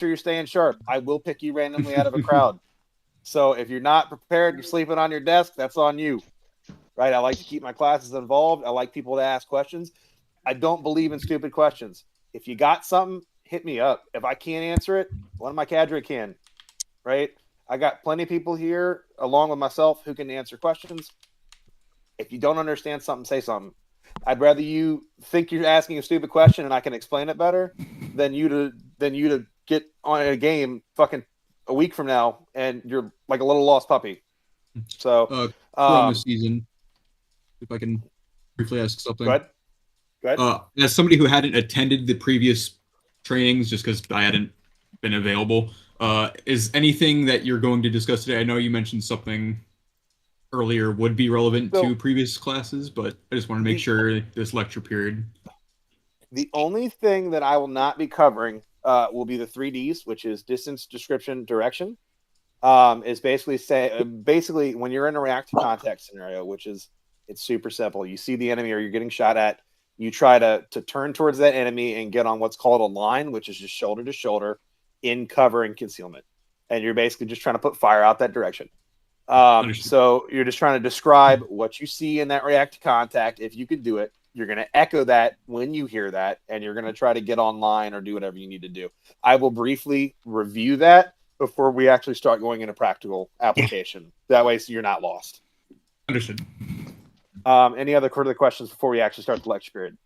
sure you're staying sharp. I will pick you randomly out of a crowd. So if you're not prepared, you're sleeping on your desk, that's on you. Right? I like to keep my classes involved. I like people to ask questions. I don't believe in stupid questions. If you got something, hit me up. If I can't answer it, one of my cadre can. Right? I got plenty of people here, along with myself, who can answer questions. If you don't understand something, say something. I'd rather you think you're asking a stupid question and I can explain it better than you to get on a game fucking a week from now and you're like a little lost puppy. So, from the season, if I can briefly ask something. Go ahead. As somebody who hadn't attended the previous trainings just because I hadn't been available, is anything that you're going to discuss today? I know you mentioned something earlier would be relevant to previous classes, but I just want to make sure this lecture period. The only thing that I will not be covering will be the 3Ds, which is distance, description, direction. Is basically when you're in a reactive contact scenario, which is it's super simple. You see the enemy or you're getting shot at, you try to turn towards that enemy and get on what's called a line, which is just shoulder to shoulder in cover and concealment. And you're basically just trying to put fire out that direction. So you're just trying to describe what you see in that reactive contact. If you can do it, you're going to echo that when you hear that, and you're going to try to get online or do whatever you need to do. I will briefly review that before we actually start going into practical application. That way, so you're not lost. Understood. Any other further questions before we actually start the lecture period?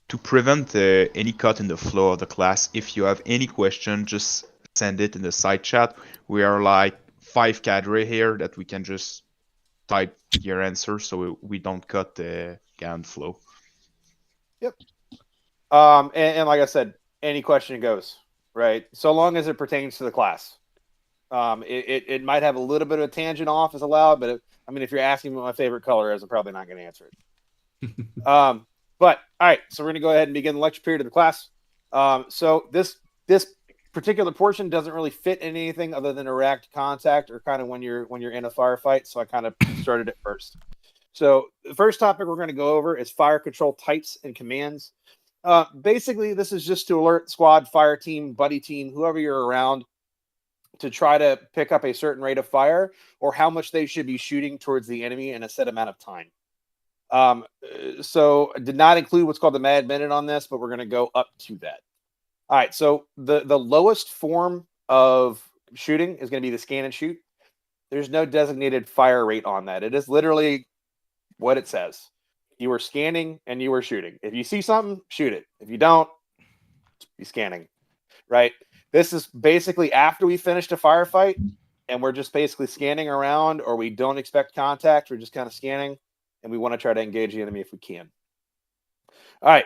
To prevent any cut in the flow of the class, if you have any question, just send it in the side chat. We are like 5 cadre here that we can just type your answer so we don't cut the GAN flow. Yep. And like I said, any question goes, right? So long as it pertains to the class. It might have a little bit of a tangent off is allowed, but if you're asking me what my favorite color is, I'm probably not going to answer it. But all right, so we're going to go ahead and begin the lecture period of the class. So this particular portion doesn't really fit in anything other than a reactive contact or kind of when you're in a firefight. So I kind of started it first. So the first topic we're going to go over is fire control types and commands. Basically, this is just to alert squad, fire team, buddy team, whoever you're around, to try to pick up a certain rate of fire or how much they should be shooting towards the enemy in a set amount of time. So I did not include what's called the mad minute on this, but we're going to go up to that. All right, so the lowest form of shooting is going to be the scan and shoot. There's no designated fire rate on that. It is literally what it says. You are scanning and you are shooting. If you see something, shoot it. If you don't, be scanning, right? This is basically after we finished a firefight and we're just basically scanning around, or we don't expect contact. We're just kind of scanning and we want to try to engage the enemy if we can. All right.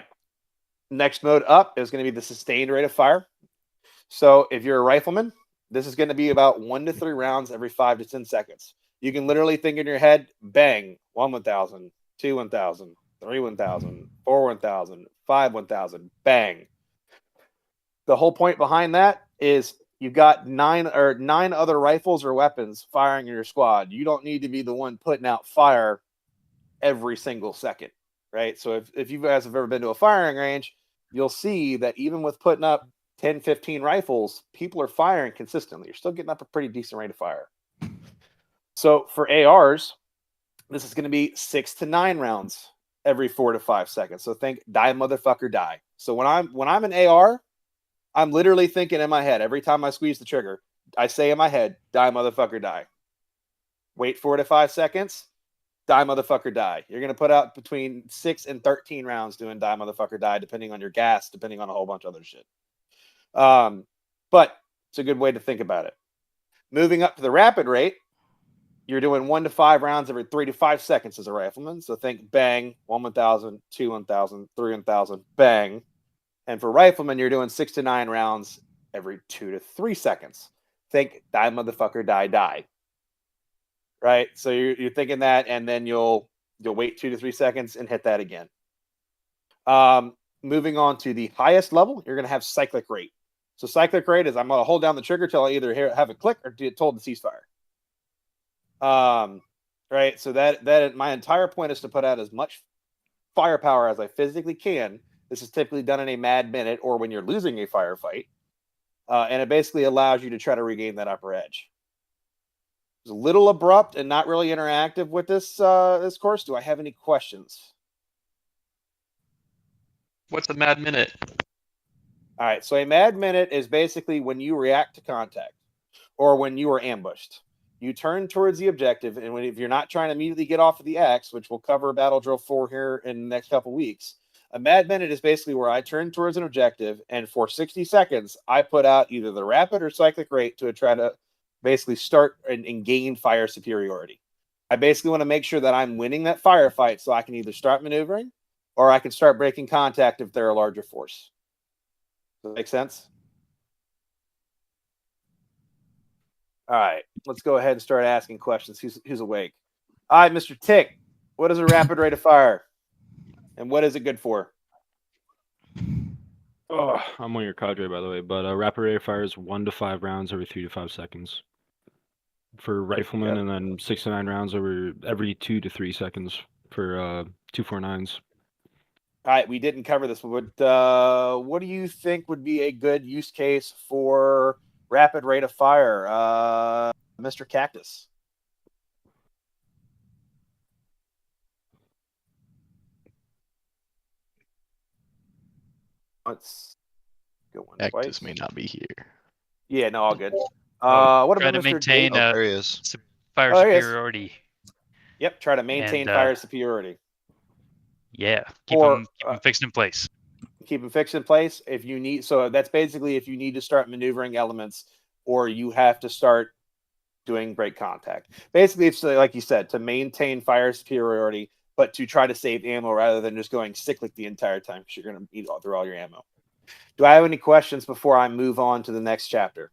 Next mode up is going to be the sustained rate of fire. So if you're a rifleman, this is going to be about 1 to 3 rounds every 5 to 10 seconds. You can literally think in your head, bang, 1 1,000, 2 1,000, 3 1,000, 4 1,000, 5 1,000, bang. The whole point behind that is you've got 9 other rifles or weapons firing in your squad. You don't need to be the one putting out fire every single second, right? So if you guys have ever been to a firing range, you'll see that even with putting up 10, 15 rifles, people are firing consistently. You're still getting up a pretty decent rate of fire. So for ARs, this is going to be 6 to 9 rounds every 4 to 5 seconds. So think die motherfucker die. So when I'm an AR, I'm literally thinking in my head every time I squeeze the trigger, I say in my head, die motherfucker die. Wait 4 to 5 seconds, die motherfucker die. You're going to put out between 6 and 13 rounds doing die motherfucker die, depending on your gas, depending on a whole bunch of other shit. But it's a good way to think about it. Moving up to the rapid rate, you're doing 1 to 5 rounds every 3 to 5 seconds as a rifleman. So think bang, 1 1,000, 2 1,000, 3 1,000, bang. And for riflemen, you're doing 6 to 9 rounds every 2 to 3 seconds. Think die motherfucker die die. Right? So you're thinking that, and then you'll wait 2 to 3 seconds and hit that again. Moving on to the highest level, you're going to have cyclic rate. So cyclic rate is I'm going to hold down the trigger till I either have a click or get told to cease fire. Right? So that my entire point is to put out as much firepower as I physically can. This is typically done in a mad minute or when you're losing a firefight. and it basically allows you to try to regain that upper edge. It's a little abrupt and not really interactive with this this course. Do I have any questions? What's a mad minute? All right, so a mad minute is basically when you react to contact or when you are ambushed. You turn towards the objective, and if you're not trying to immediately get off of the X, which we'll cover Battle Drill 4 here in the next couple weeks, a mad minute is basically where I turn towards an objective, and for 60 seconds, I put out either the rapid or cyclic rate to try to basically start and gain fire superiority. I basically want to make sure that I'm winning that firefight so I can either start maneuvering or I can start breaking contact if they're a larger force. Does that make sense? All right, let's go ahead and start asking questions. Who's awake? All right, Mr. Tick, what is a rapid rate of fire? And what is it good for? Oh, I'm on your cadre, by the way, but rapid rate of fire is 1 to 5 rounds every 3 to 5 seconds for riflemen, and then 6 to 9 rounds every 2 to 3 seconds for 249s. All right, we didn't cover this, but what do you think would be a good use case for rapid rate of fire, Mr. Cactus? Let's go one Cactus twice. may not be here. Yeah, no, all good. What Try about to Mr. maintain Dave? There he is. fire Oh, there he is. superiority. Yep, try to maintain And, fire superiority. Yeah, keep Or, them fixed in place. Keep them fixed in place if you need. So that's basically if you need to start maneuvering elements or you have to start doing break contact. Basically, it's like you said, to maintain fire superiority, but to try to save ammo rather than just going cyclic the entire time because you're going to eat through all your ammo. Do I have any questions before I move on to the next chapter?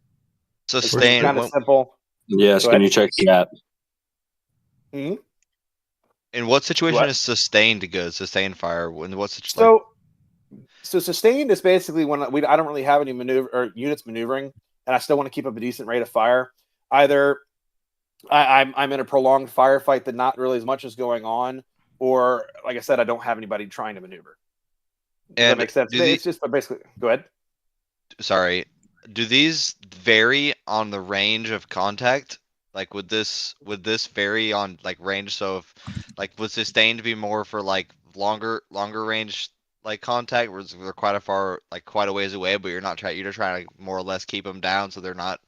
Sustain. Kind of simple. Yes, Go can ahead. you check the app? Hmm? In what situation What? is sustained good? Sustained fire. In what situation? So sustained is basically when I don't really have any maneuver or units maneuvering, and I still want to keep up a decent rate of fire. Either I'm in a prolonged firefight that not really as much is going on, or like I said, I don't have anybody trying to maneuver. Does that make sense? It's just basically. Go ahead. Sorry. Do these vary on the range of contact? Like, would this vary on like range? So, if like would sustained be more for like longer range like contact, where they're quite a ways away, but you're just trying to more or less keep them down so they're not.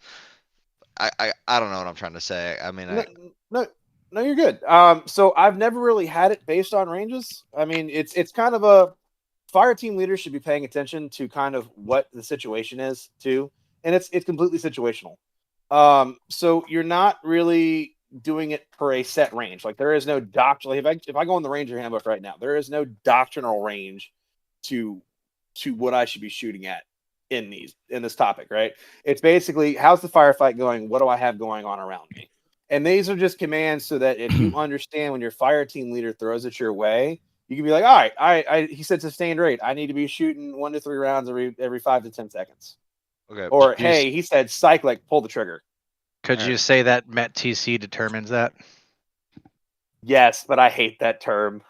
I don't know what I'm trying to say. I mean, No, you're good. So I've never really had it based on ranges. I mean, it's kind of a fire team leaders should be paying attention to kind of what the situation is too, and it's completely situational. So you're not really doing it per a set range. Like there is no doctrinal. If I go in the Ranger handbook right now, there is no doctrinal range to what I should be shooting at in this topic, right? It's basically how's the firefight going? What do I have going on around me? And these are just commands so that if you understand when your fire team leader throws it your way, you can be like, all right, he said sustained rate. I need to be shooting 1 to 3 rounds every 5 to 10 seconds. okay. Or hey, he said cyclic, pull the trigger. Could you say that Met TC determines that? Yes, but I hate that term.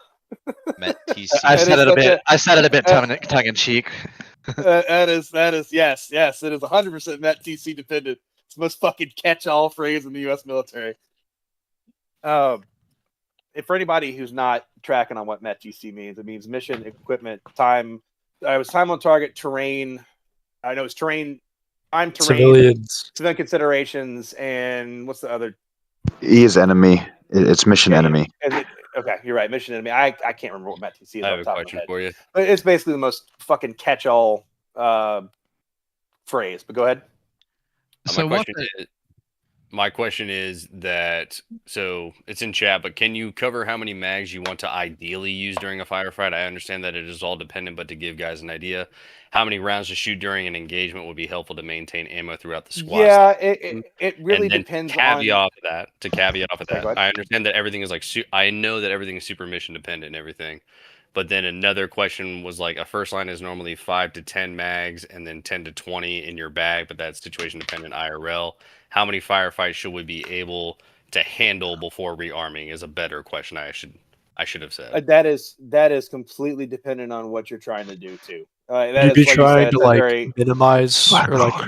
Met TC. I said it a bit tongue in cheek. That is yes, it is 100% Met TC dependent. It's the most fucking catch-all phrase in the U.S. military. If for anybody who's not tracking on what Met TC means, it means mission, equipment, time. I was time on target, terrain. I know it's terrain, time, terrain, civilian considerations, and what's the other? E is enemy. It's mission enemy. Okay, you're right. Mission enemy. I can't remember what Met TC is. I have off a the top question of my head. for you. But it's basically the most fucking catch-all phrase. But go ahead. My question is that, so it's in chat, but can you cover how many mags you want to ideally use during a firefight? I understand that it is all dependent, but to give guys an idea, how many rounds to shoot during an engagement would be helpful to maintain ammo throughout the squad. Yeah, it really depends to caveat off of that, I understand that everything is like, I know that everything is super mission dependent and everything. But then another question was like a first line is normally 5 to 10 mags and then 10 to 20 in your bag, but that's situation dependent IRL. How many firefights should we be able to handle before rearming is a better question I should have said. That is completely dependent on what you're trying to do too. You'd be trying to like minimize or like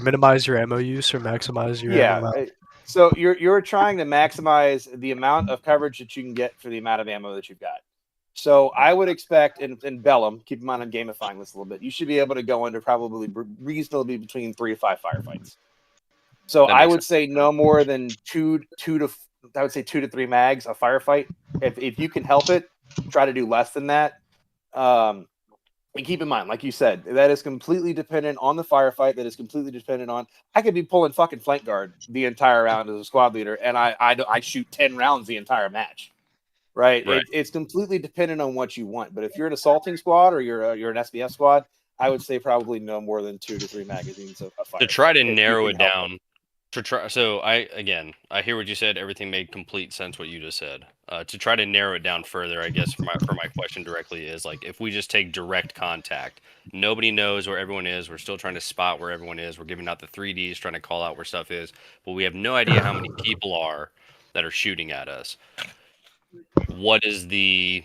minimize your ammo use or maximize your ammo amount. So you're trying to maximize the amount of coverage that you can get for the amount of ammo that you've got. So I would expect in Bellum, keep in mind I'm gamifying this a little bit, you should be able to go into probably reasonably between 3 to 5 firefights. So I would say no more than two to 3 mags a firefight. If you can help it, try to do less than that. And keep in mind, like you said, that is completely dependent on the firefight. That is completely dependent on. I could be pulling fucking flank guard the entire round as a squad leader, and I shoot 10 rounds the entire match. Right? It's completely dependent on what you want. But if you're an assaulting squad or you're an SBS squad, I would say probably no more than 2 to 3 magazines of fire. To try to narrow it down. So I hear what you said. Everything made complete sense what you just said. To try to narrow it down further, I guess for my question directly is like if we just take direct contact, nobody knows where everyone is. We're still trying to spot where everyone is. We're giving out the 3Ds, trying to call out where stuff is, but we have no idea how many people are that are shooting at us. What is the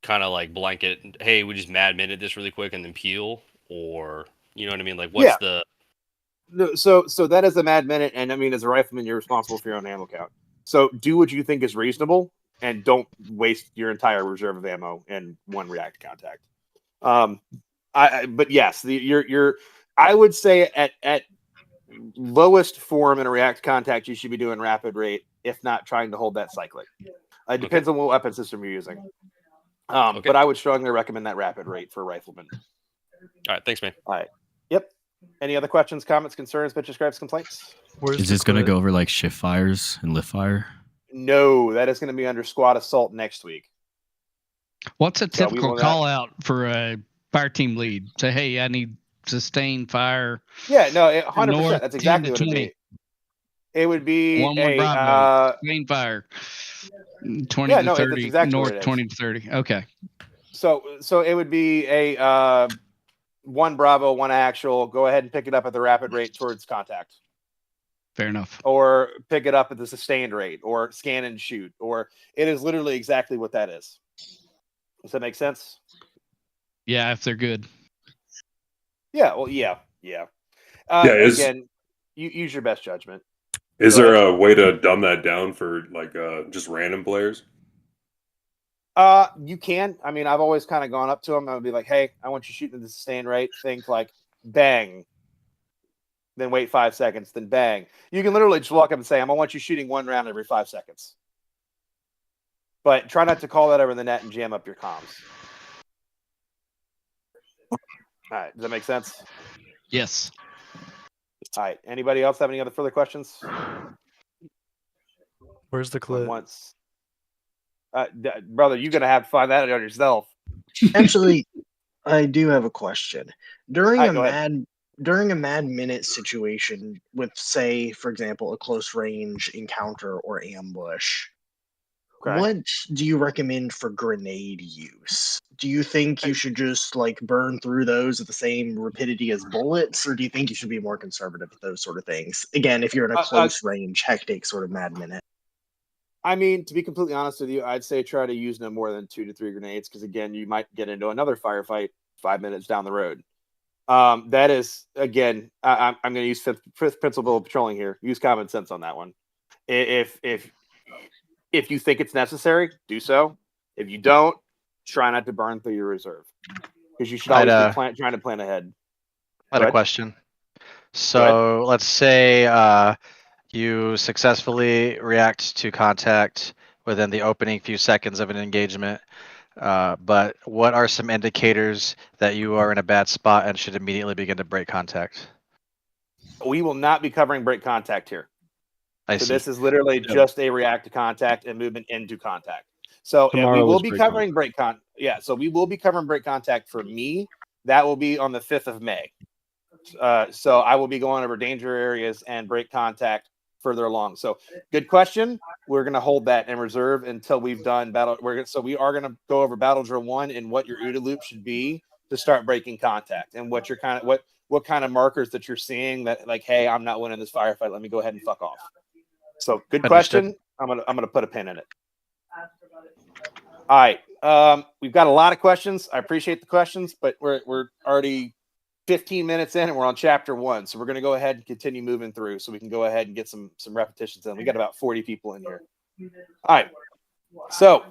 kind of like blanket? Hey, we just mad minute this really quick and then peel, or you know what I mean? Like what's the So that is a mad minute, and I mean, as a rifleman, you're responsible for your own ammo count. So do what you think is reasonable, and don't waste your entire reserve of ammo in one react contact. But yes, I would say at lowest form in a react contact, you should be doing rapid rate, if not trying to hold that cyclic. It depends on what weapon system you're using. But I would strongly recommend that rapid rate for riflemen. All right, thanks, man. All right. Yep. Any other questions, comments, concerns, bitches, gripes, complaints? Is this going to go over like shift fires and lift fire? No, that is going to be under squad assault next week. What's a typical call out for a fire team lead? Say, hey, I need sustained fire. Yeah, no, 100%. That's exactly what it would be. It would be sustained fire. 20 to 30, exactly north 20 to 30. Okay. So it would be a 1 Bravo, 1 actual. Go ahead and pick it up at the rapid rate towards contact. Fair enough. Or pick it up at the sustained rate, or scan and shoot, or it is literally exactly what that is. Does that make sense? Yeah, if they're good. Yeah, well, yeah. Again, you use your best judgment. Is there a way to dumb that down for like just random players? You can. I mean, I've always kind of gone up to them. I would be like, "Hey, I want you shooting at the sustained rate. Think like bang, then wait 5 seconds, then bang." You can literally just walk up and say, "I want you shooting 1 round every 5 seconds." But try not to call that over the net and jam up your comms. All right, does that make sense? Yes. All right. Anybody else have any other further questions? Where's the clip? Brother, you're gonna have to find that out yourself. Actually, I do have a question. During a mad minute situation with, say, for example, a close range encounter or ambush, what do you recommend for grenade use? Do you think you should just like burn through those at the same rapidity as bullets, or do you think you should be more conservative with those sort of things? Again, if you're in a close range, hectic sort of mad minute. I mean, to be completely honest with you, I'd say try to use no more than 2 to 3 grenades, because again, you might get into another firefight 5 minutes down the road. That is, again, I'm going to use principle of patrolling here. Use common sense on that one. If you think it's necessary, do so. If you don't, try not to burn through your reserve, because you should always be trying to plan ahead. I had a question. So let's say you successfully react to contact within the opening few seconds of an engagement, but what are some indicators that you are in a bad spot and should immediately begin to break contact? We will not be covering break contact here. I see. This is literally just a react to contact and movement into contact. So we will be covering break contact. Yeah, so we will be covering break contact for me. That will be on the 5th of May. So I will be going over danger areas and break contact further along. So good question. We're going to hold that in reserve until we've done battle. So we are going to go over battle drill 1 and what your OODA loop should be to start breaking contact, and what you're what kind of markers that you're seeing that like, hey, I'm not winning this firefight. Let me go ahead and fuck off. So good question. I'm gonna put a pin in it. All right. We've got a lot of questions. I appreciate the questions, but we're already 15 minutes in and we're on chapter 1. So we're going to go ahead and continue moving through so we can go ahead and get some repetitions in. We got about 40 people in here. All right. So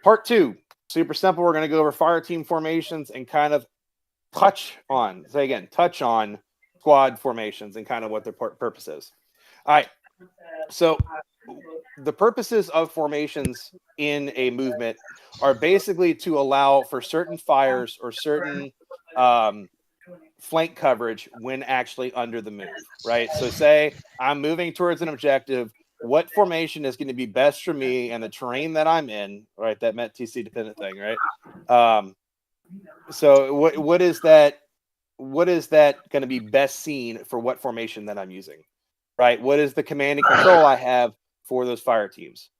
part 2, super simple. We're going to go over fire team formations and kind of touch on squad formations and kind of what their purpose is. All right. So the purposes of formations in a movement are basically to allow for certain fires or certain flank coverage when actually under the move, right? So say I'm moving towards an objective. What formation is going to be best for me and the terrain that I'm in, right? That Met TC dependent thing, right? So what is that going to be best seen for what formation that I'm using, right? What is the command and control I have for those fire teams?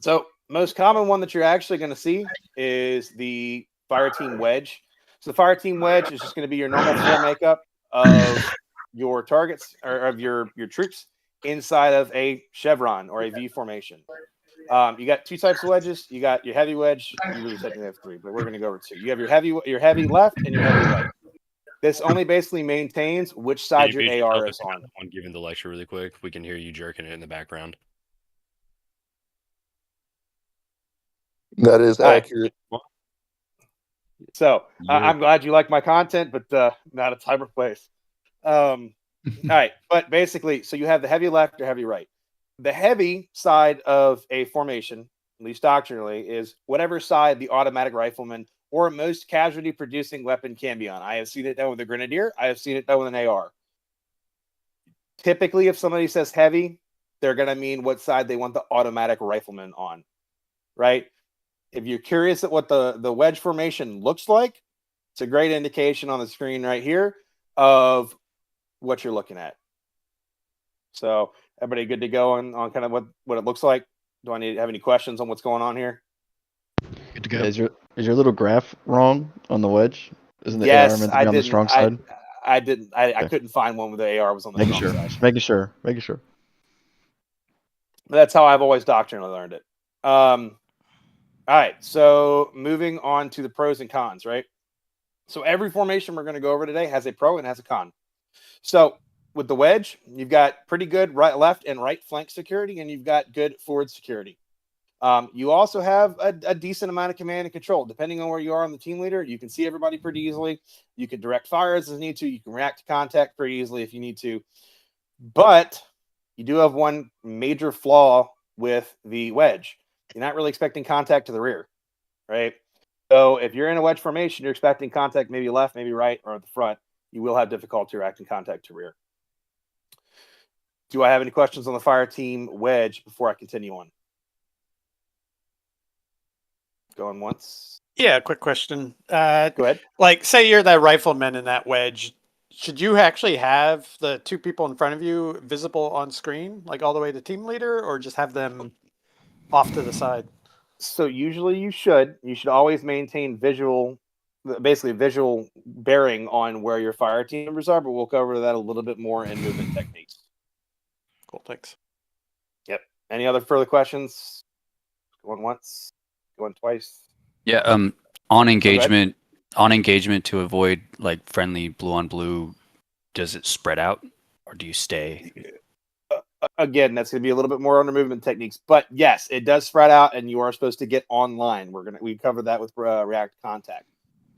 So most common one that you're actually going to see is the fire team wedge. So the fire team wedge is just going to be your normal full makeup of your targets or of your troops inside of a chevron or a V formation. You got 2 types of wedges. You got your heavy wedge. You really technically have 3, but we're going to go over 2. You have your heavy left and your heavy right. This only basically maintains which side your AR is on. On giving the lecture really quick, we can hear you jerking it in the background. That is accurate. So I'm glad you like my content, but not a time or place. All right, but basically, so you have the heavy left or heavy right. The heavy side of a formation, at least doctrinally, is whatever side the automatic rifleman or most casualty-producing weapon can be on. I have seen it done with a grenadier. I have seen it done with an AR. Typically, if somebody says heavy, they're going to mean what side they want the automatic rifleman on, right? If you're curious at what the wedge formation looks like, it's a great indication on the screen right here of what you're looking at. So everybody good to go on kind of what it looks like? Do I need to have any questions on what's going on here? Good to go. Is your little graph wrong on the wedge? Isn't the AR meant to be on the strong side? I didn't. I couldn't find one where the AR was on the strong side. Making sure. But that's how I've always doctrinally learned it. All right, so moving on to the pros and cons, right? So every formation we're going to go over today has a pro and has a con. So with the wedge, you've got pretty good left and right flank security, and you've got good forward security. You also have a decent amount of command and control. Depending on where you are on the team leader, you can see everybody pretty easily. You can direct fires as you need to. You can react to contact pretty easily if you need to. But you do have one major flaw with the wedge. You're not really expecting contact to the rear, right? So if you're in a wedge formation, you're expecting contact maybe left, maybe right, or at the front. You will have difficulty reacting contact to rear. Do I have any questions on the fire team wedge before I continue on? Going once. Yeah, quick question. Go ahead. Like, say you're that rifleman in that wedge. Should you actually have the 2 people in front of you visible on screen, like all the way to team leader, or just have them off to the side? So usually you should always maintain visual bearing on where your fire team members are, but we'll cover that a little bit more in movement techniques. Cool, thanks. Yep. Any other further questions? Going once, going twice. Yeah. On engagement to avoid like friendly blue on blue, does it spread out or do you stay? Again, that's going to be a little bit more under movement techniques, but yes, it does spread out, and you are supposed to get online. We cover that with react contact.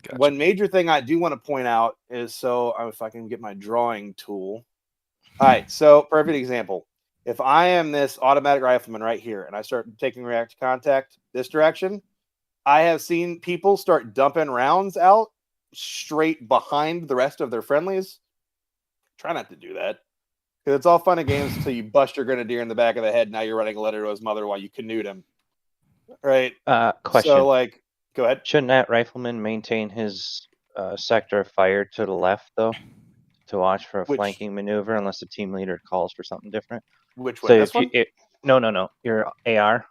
Gotcha. One major thing I do want to point out is, so if I can get my drawing tool. All right, so perfect example. If I am this automatic rifleman right here, and I start taking react contact this direction, I have seen people start dumping rounds out straight behind the rest of their friendlies. Try not to do that. Because it's all fun and games until you bust your grenadier in the back of the head. Now you're writing a letter to his mother while you canoed him. Right? Question. So, like, go ahead. Shouldn't that rifleman maintain his sector of fire to the left, though, to watch for a flanking maneuver unless the team leader calls for something different? Which one? So This one? No. Your AR.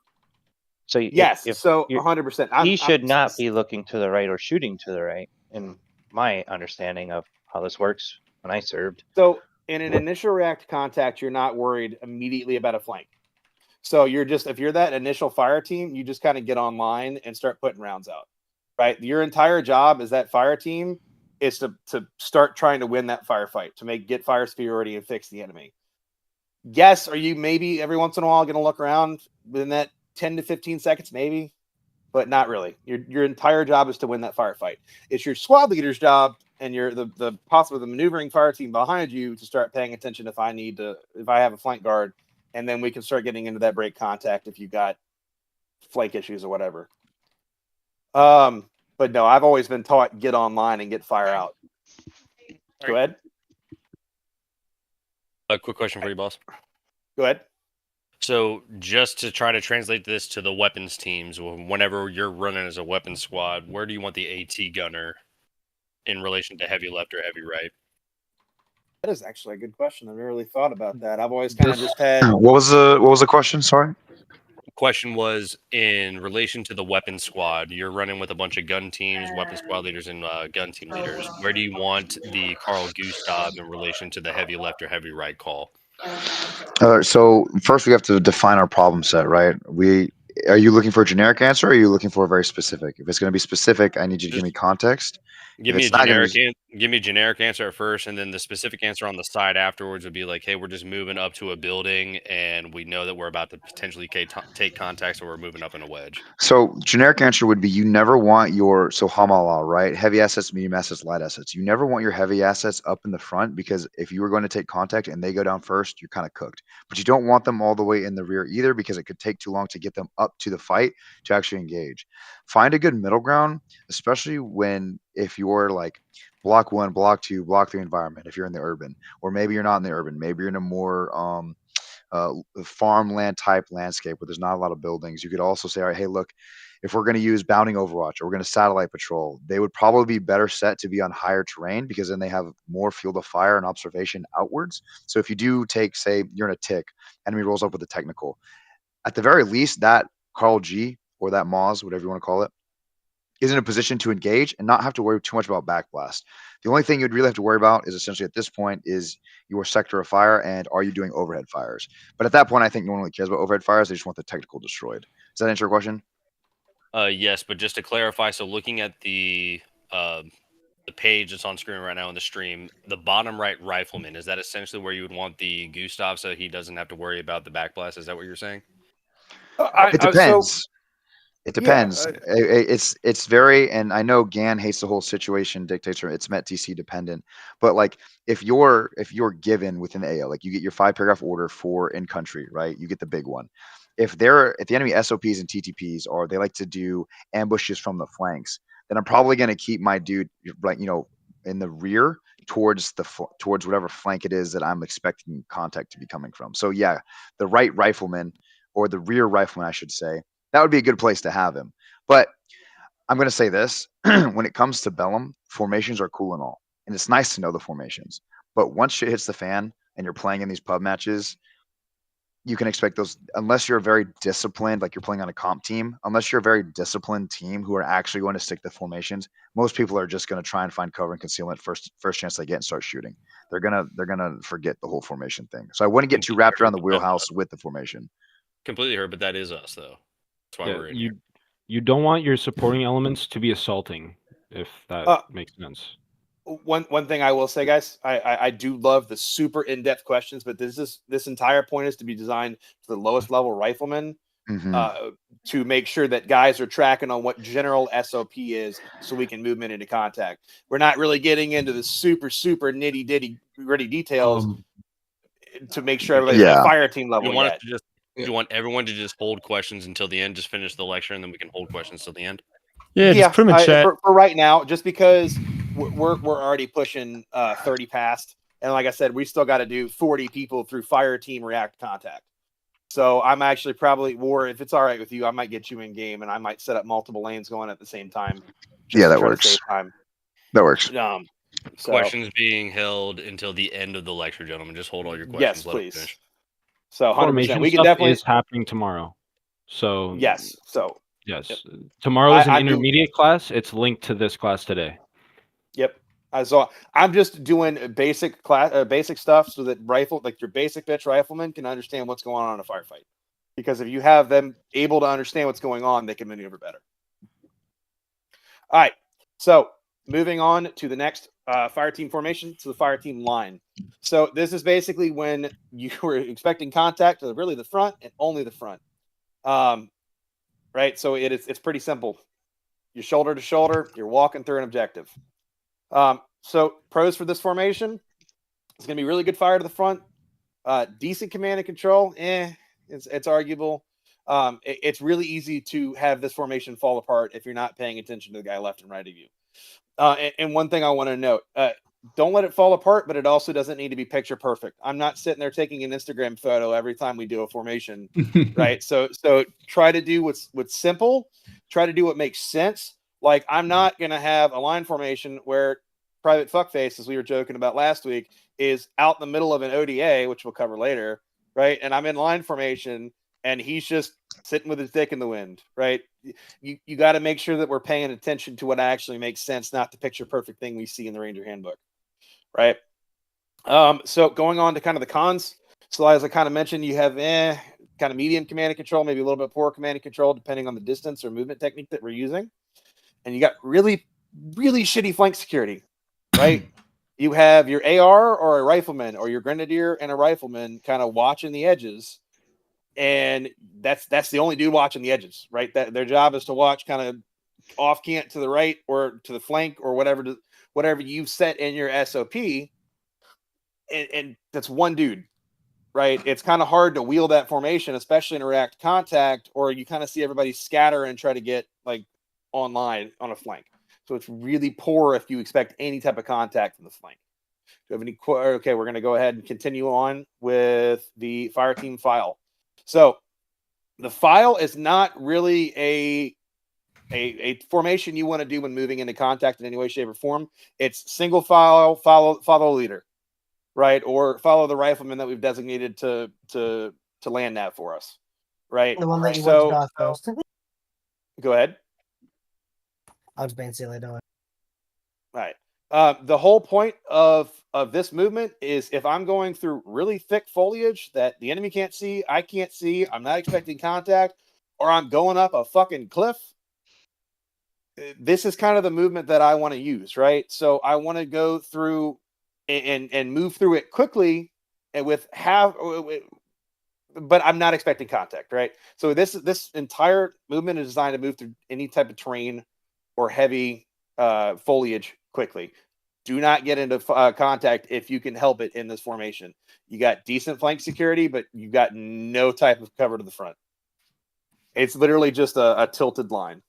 So yes, so 100%. He should not be looking to the right or shooting to the right, in my understanding of how this works when I served. So in an initial react contact, you're not worried immediately about a flank. So if you're that initial fire team, you just kind of get online and start putting rounds out, right? Your entire job as that fire team is to start trying to win that firefight, to get fire superiority and fix the enemy. Yes, are you maybe every once in a while going to look around within that 10 to 15 seconds, maybe, but not really. Your entire job is to win that firefight. It's your squad leader's job and the possibly the maneuvering fire team behind you to start paying attention if I have a flank guard, and then we can start getting into that break contact if you've got flank issues or whatever. But no, I've always been taught get online and get fire out. Go ahead. A quick question for you, boss. Go ahead. So just to try to translate this to the weapons teams, whenever you're running as a weapons squad, where do you want the AT gunner in relation to heavy left or heavy right? That is actually a good question. I've never really thought about that. I've always kind of just had. What was the question? Sorry. Question was in relation to the weapon squad. You're running with a bunch of gun teams, weapon squad leaders, and gun team leaders. Where do you want the Carl Gustav in relation to the heavy left or heavy right call? So first we have to define our problem set, right? Are you looking for a generic answer, or are you looking for a very specific? If it's going to be specific, I need you to give me context. Give me a generic answer at first, and then the specific answer on the side afterwards would be like, hey, we're just moving up to a building, and we know that we're about to potentially take contact, so we're moving up in a wedge. So generic answer would be you never want so Hamala, right? Heavy assets, medium assets, light assets. You never want your heavy assets up in the front, because if you were going to take contact and they go down first, you're kind of cooked. But you don't want them all the way in the rear either, because it could take too long to get them up to the fight to actually engage. Find a good middle ground, especially if you're like block 1, block 2, block 3 environment, if you're in the urban, or maybe you're not in the urban, maybe you're in a more farmland type landscape where there's not a lot of buildings. You could also say, all right, hey, look, if we're going to use bounding overwatch or we're going to satellite patrol, they would probably be better set to be on higher terrain, because then they have more field of fire and observation outwards. So if you do take, say, you're in a tick, enemy rolls up with a technical, at the very least, that Carl G or that Moz, whatever you want to call it, is in a position to engage and not have to worry too much about backblast. The only thing you'd really have to worry about is essentially at this point is your sector of fire and are you doing overhead fires. But at that point, I think no one really cares about overhead fires. They just want the technical destroyed. Does that answer your question? Yes, but just to clarify, so looking at the page that's on screen right now in the stream, the bottom right rifleman, is that essentially where you would want the Gustav so he doesn't have to worry about the backblast? Is that what you're saying? It depends. It depends. It's very, and I know Gan hates the whole situation dictator. It's Met TC dependent, but like if you're given within the AO, like you get your 5-paragraph order for in country, right? You get the big one. If the enemy SOPs and TTPs are they like to do ambushes from the flanks, then I'm probably going to keep my dude like in the rear towards whatever flank it is that I'm expecting contact to be coming from. So yeah, the right rifleman or the rear rifleman, I should say. That would be a good place to have him. But I'm going to say this. When it comes to Bellum, formations are cool and all. And it's nice to know the formations. But once shit hits the fan and you're playing in these pub matches, you can expect those, unless you're very disciplined, like you're playing on a comp team, unless you're a very disciplined team who are actually going to stick to formations, most people are just going to try and find cover and concealment first chance they get and start shooting. They're going to forget the whole formation thing. So I wouldn't get too wrapped around the wheelhouse with the formation. Completely heard, but that is us, though. That's why we're in here. You don't want your supporting elements to be assaulting, if that makes sense. One thing I will say, guys, I do love the super in-depth questions, but this entire point is to be designed for the lowest level riflemen to make sure that guys are tracking on what general SOP is, so we can move them into contact. We're not really getting into the super nitty gritty details to make sure everybody's at fire team level yet. You want everyone to just hold questions until the end, just finish the lecture, and then we can hold questions till the end? Yeah, pretty much for right now, just because we're already pushing 30 past, and like I said, we still got to do 40 people through Fireteam React Contact. So I'm actually probably, or if it's all right with you, I might get you in game, and I might set up multiple lanes going at the same time. Yeah, that works. That works. Questions being held until the end of the lecture, gentlemen. Just hold all your questions. Yes, please. So 100%. We can definitely is happening tomorrow. So yes. So yes, tomorrow is an intermediate class. It's linked to this class today. Yep. So I'm just doing basic stuff so that your basic bitch rifleman can understand what's going on in a firefight. Because if you have them able to understand what's going on, they can maneuver better. All right. So moving on to the next fire team formation, to the fire team line. So this is basically when you were expecting contact to really the front and only the front. Right. So it's pretty simple. You're shoulder to shoulder. You're walking through an objective. So pros for this formation: it's going to be really good fire to the front, decent command and control. It's arguable. It's really easy to have this formation fall apart if you're not paying attention to the guy left and right of you. And one thing I want to note: don't let it fall apart, but it also doesn't need to be picture perfect. I'm not sitting there taking an Instagram photo every time we do a formation, right? So try to do what's simple. Try to do what makes sense. Like, I'm not going to have a line formation where Private Fuckface, as we were joking about last week, is out in the middle of an ODA, which we'll cover later, right? And I'm in line formation, and he's just sitting with his dick in the wind, right? You got to make sure that we're paying attention to what actually makes sense, not the picture perfect thing we see in the Ranger Handbook, right? So going on to kind of the cons. So as I kind of mentioned, you have kind of medium command and control, maybe a little bit poor command and control, depending on the distance or movement technique that we're using. And you got really, really shitty flank security, right? You have your AR or a rifleman, or your grenadier and a rifleman kind of watching the edges. And that's the only dude watching the edges, right? That their job is to watch kind of off cant to the right or to the flank or whatever you've set in your SOP. And that's one dude, right? It's kind of hard to wheel that formation, especially in a react contact, or you kind of see everybody scatter and try to get like online on a flank. So it's really poor if you expect any type of contact from the flank. Do you have any? Okay, we're going to go ahead and continue on with the fire team file. So the file is not really a formation you want to do when moving into contact in any way, shape, or form. It's single file, follow leader, right? Or follow the rifleman that we've designated to land that for us, right? The one that you so, want to go first. Go ahead. I was being silly, don't All right. The whole point of this movement is if I'm going through really thick foliage that the enemy can't see, I can't see, I'm not expecting contact, or I'm going up a fucking cliff, this is kind of the movement that I want to use, right? So I want to go through and move through it quickly and but I'm not expecting contact, right? So this entire movement is designed to move through any type of terrain or heavy foliage quickly. Do not get into contact if you can help it in this formation. You got decent flank security, but you got no type of cover to the front. It's literally just a tilted line.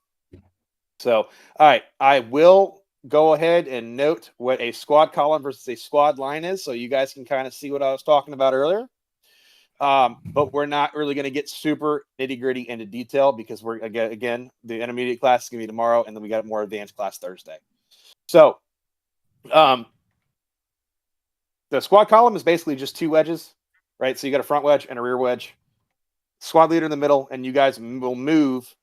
So, all right, I will go ahead and note what a squad column versus a squad line is, so you guys can kind of see what I was talking about earlier. But we're not really going to get super nitty gritty into detail because we're again the intermediate class is going to be tomorrow, and then we got a more advanced class Thursday. So, the squad column is basically just two wedges, right? So you got a front wedge and a rear wedge. Squad leader in the middle, and you guys will move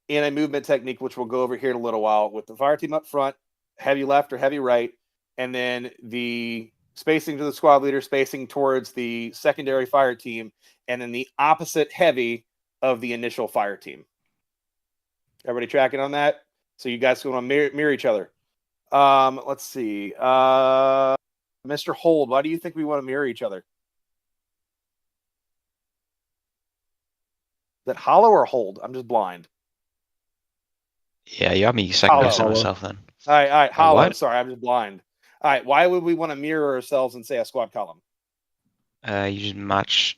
in a movement technique, which we'll go over here in a little while, with the fire team up front, heavy left or heavy right, and then the spacing to the squad leader, spacing towards the secondary fire team, and then the opposite heavy of the initial fire team. Everybody tracking on that? So you guys want to mirror each other. Let's see. Mr. Hold, why do you think we want to mirror each other? Is that hollow or hold? I'm just blind. Yeah, you have me second guessing myself then. All right, hollow. What? Sorry, I'm just blind. All right, why would we want to mirror ourselves and say a squad column? You just match,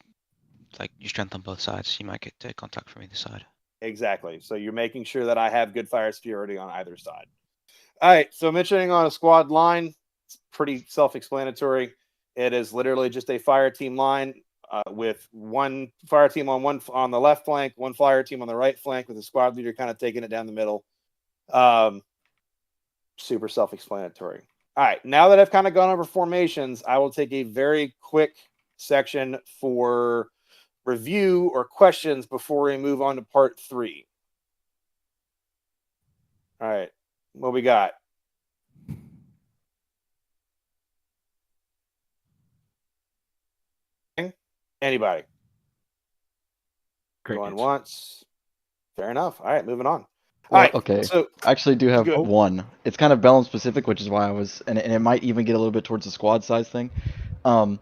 like, you strength on both sides. You might get contact from either side. Exactly. So you're making sure that I have good fire security on either side. All right, so mentioning on a squad line, it's pretty self-explanatory. It is literally just a fire team line with one fire team on the left flank, one fire team on the right flank, with the squad leader kind of taking it down the middle. Super self-explanatory. All right, now that I've kind of gone over formations, I will take a very quick section for review or questions before we move on to part 3. All right, what we got? Anybody? Going once. Fair enough. All right, moving on. Well, all right. Okay. So I actually do have go. one. It's kind of Bellum specific, which is why I was, and it might even get a little bit towards the squad size thing. On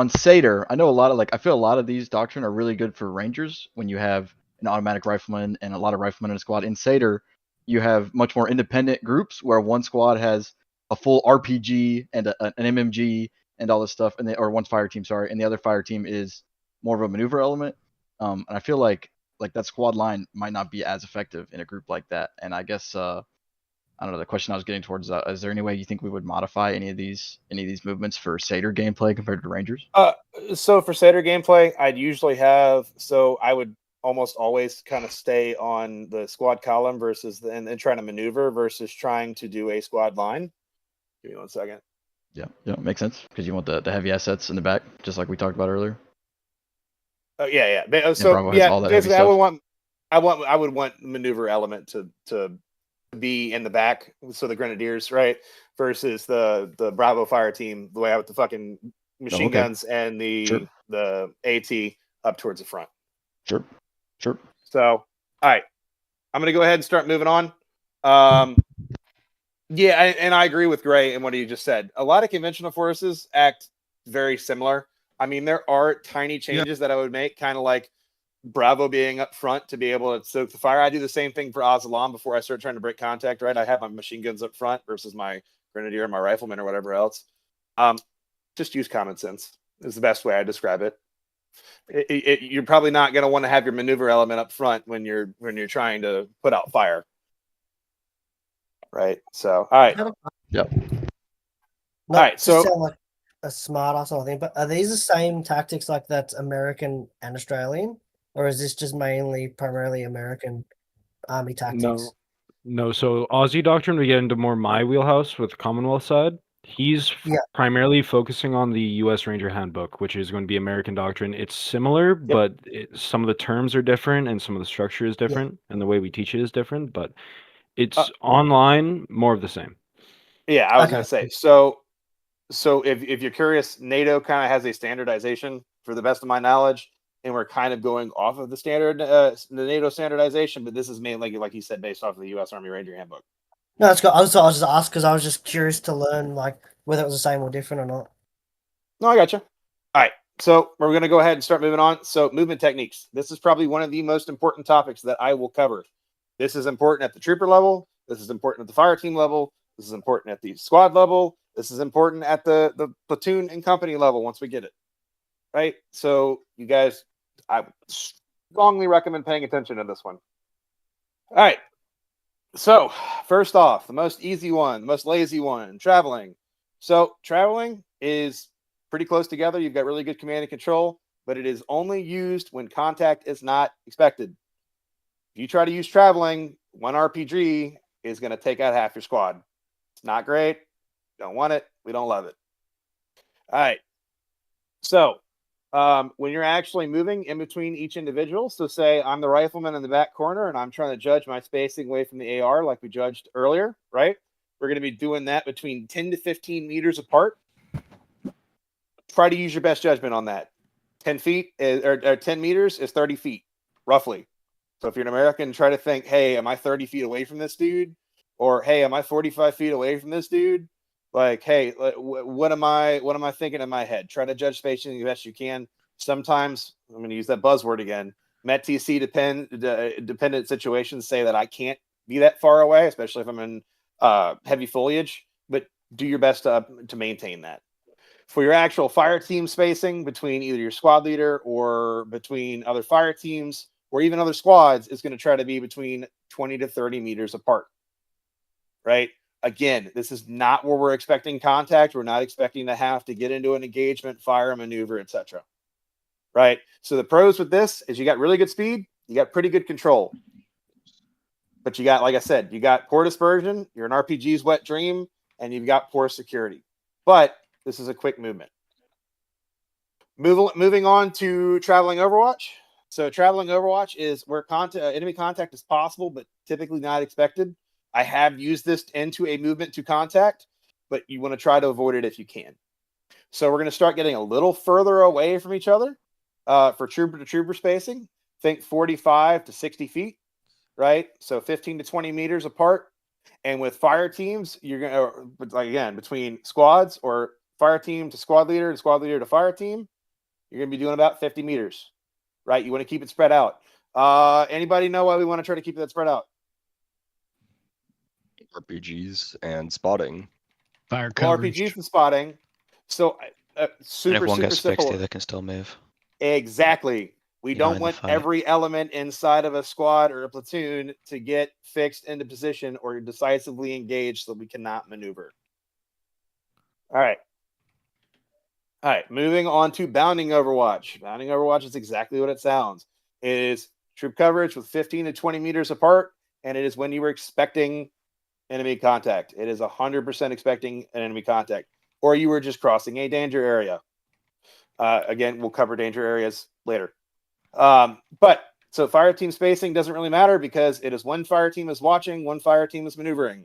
Satyr, I know a lot of I feel a lot of these doctrine are really good for Rangers when you have an automatic rifleman and a lot of riflemen in a squad. In Satyr, you have much more independent groups where one squad has a full RPG and an MMG and all this stuff, and or one fire team, sorry, and the other fire team is more of a maneuver element. And I feel like that squad line might not be as effective in a group like that. And I guess I don't know. The question I was getting towards is there any way you think we would modify any of these movements for Satyr gameplay compared to Rangers? So for Satyr gameplay, I'd usually have I would almost always kind of stay on the squad column versus and trying to maneuver versus trying to do a squad line. Give me 1 second. Yeah, makes sense because you want the heavy assets in the back, just like we talked about earlier. Oh yeah. So basically, I would want maneuver element to be in the back, so the grenadiers, right, versus the Bravo fire team, the way out with the fucking machine guns and the AT up towards the front. Sure. So, all right, I'm gonna go ahead and start moving on. Yeah, and I agree with Gray and what he just said. A lot of conventional forces act very similar. I mean, there are tiny changes that I would make, kind of like Bravo being up front to be able to soak the fire. I do the same thing for Al-Zalaam before I start trying to break contact, right? I have my machine guns up front versus my grenadier and my rifleman or whatever else. Just use common sense is the best way I describe it. You're probably not going to want to have your maneuver element up front when you're trying to put out fire. Right. So, all right. Yep. All right. So, sound like a smart ass or something, but are these the same tactics like that's American and Australian, or is this just primarily American army tactics? No. So Aussie doctrine, we get into more my wheelhouse with the Commonwealth side. He's primarily focusing on the U.S. Ranger Handbook, which is going to be American doctrine. It's similar, but some of the terms are different and some of the structure is different, and the way we teach it is different. But it's online, more of the same. Yeah, I was going to say. So if you're curious, NATO kind of has a standardization, for the best of my knowledge, and we're kind of going off of the standard, the NATO standardization. But this is mainly, like you said, based off of the U.S. Army Ranger Handbook. No, that's good. I was just asked because I was just curious to learn whether it was the same or different or not. No, I got you. All right, so we're going to go ahead and start moving on. So movement techniques. This is probably one of the most important topics that I will cover. This is important at the trooper level. This is important at the fire team level. This is important at the squad level. This is important at the platoon and company level once we get it. Right? So you guys, I strongly recommend paying attention to this one. All right. So first off, the most easy one, the most lazy one, traveling. So traveling is pretty close together. You've got really good command and control, but it is only used when contact is not expected. If you try to use traveling, one RPG is going to take out half your squad. It's not great. Don't want it. We don't love it. All right. So when you're actually moving in between each individual, so say I'm the rifleman in the back corner and I'm trying to judge my spacing away from the AR like we judged earlier, right? We're going to be doing that between 10 to 15 meters apart. Try to use your best judgment on that. 10 feet or 10 meters is 30 feet, roughly. So if you're an American, try to think, hey, am I 30 feet away from this dude? Or, hey, am I 45 feet away from this dude? Like, hey, what am I thinking in my head? Try to judge spacing the best you can. Sometimes, I'm going to use that buzzword again, MET-TC dependent situations say that I can't be that far away, especially if I'm in heavy foliage, but do your best to maintain that. For your actual fire team spacing between either your squad leader or between other fire teams or even other squads is going to try to be between 20 to 30 meters apart, right? Again, this is not where we're expecting contact. We're not expecting to have to get into an engagement, fire, maneuver, etc. Right? So the pros with this is you got really good speed, you got pretty good control. But you got, like I said, you got poor dispersion, you're an RPG's wet dream, and you've got poor security. But this is a quick movement. Moving on to traveling Overwatch. So traveling Overwatch is where enemy contact is possible, but typically not expected. I have used this into a movement to contact, but you want to try to avoid it if you can. So we're going to start getting a little further away from each other for trooper to trooper spacing. think 45 to 60 feet, right? So 15 to 20 meters apart. And with fire teams, you're going to, like, again, between squads or fire team to squad leader and squad leader to fire team, you're going to be doing about 50 meters, right? You want to keep it spread out. Anybody know why we want to try to keep that spread out? RPGs and spotting. Fire Well, coverage. RPGs and spotting. So And super, if one super gets fixed, simple. the other can still move. Exactly. We You know, don't in the want fight. every element inside of a squad or a platoon to get fixed into position or decisively engaged so we cannot maneuver. All right. All right. Moving on to bounding Overwatch. Bounding Overwatch is exactly what it sounds. It is troop coverage with 15 to 20 meters apart, and it is when you were expecting enemy contact. It is 100% expecting an enemy contact, or you were just crossing a danger area. Again, we'll cover danger areas later. But so fire team spacing doesn't really matter because it is one fire team is watching, one fire team is maneuvering,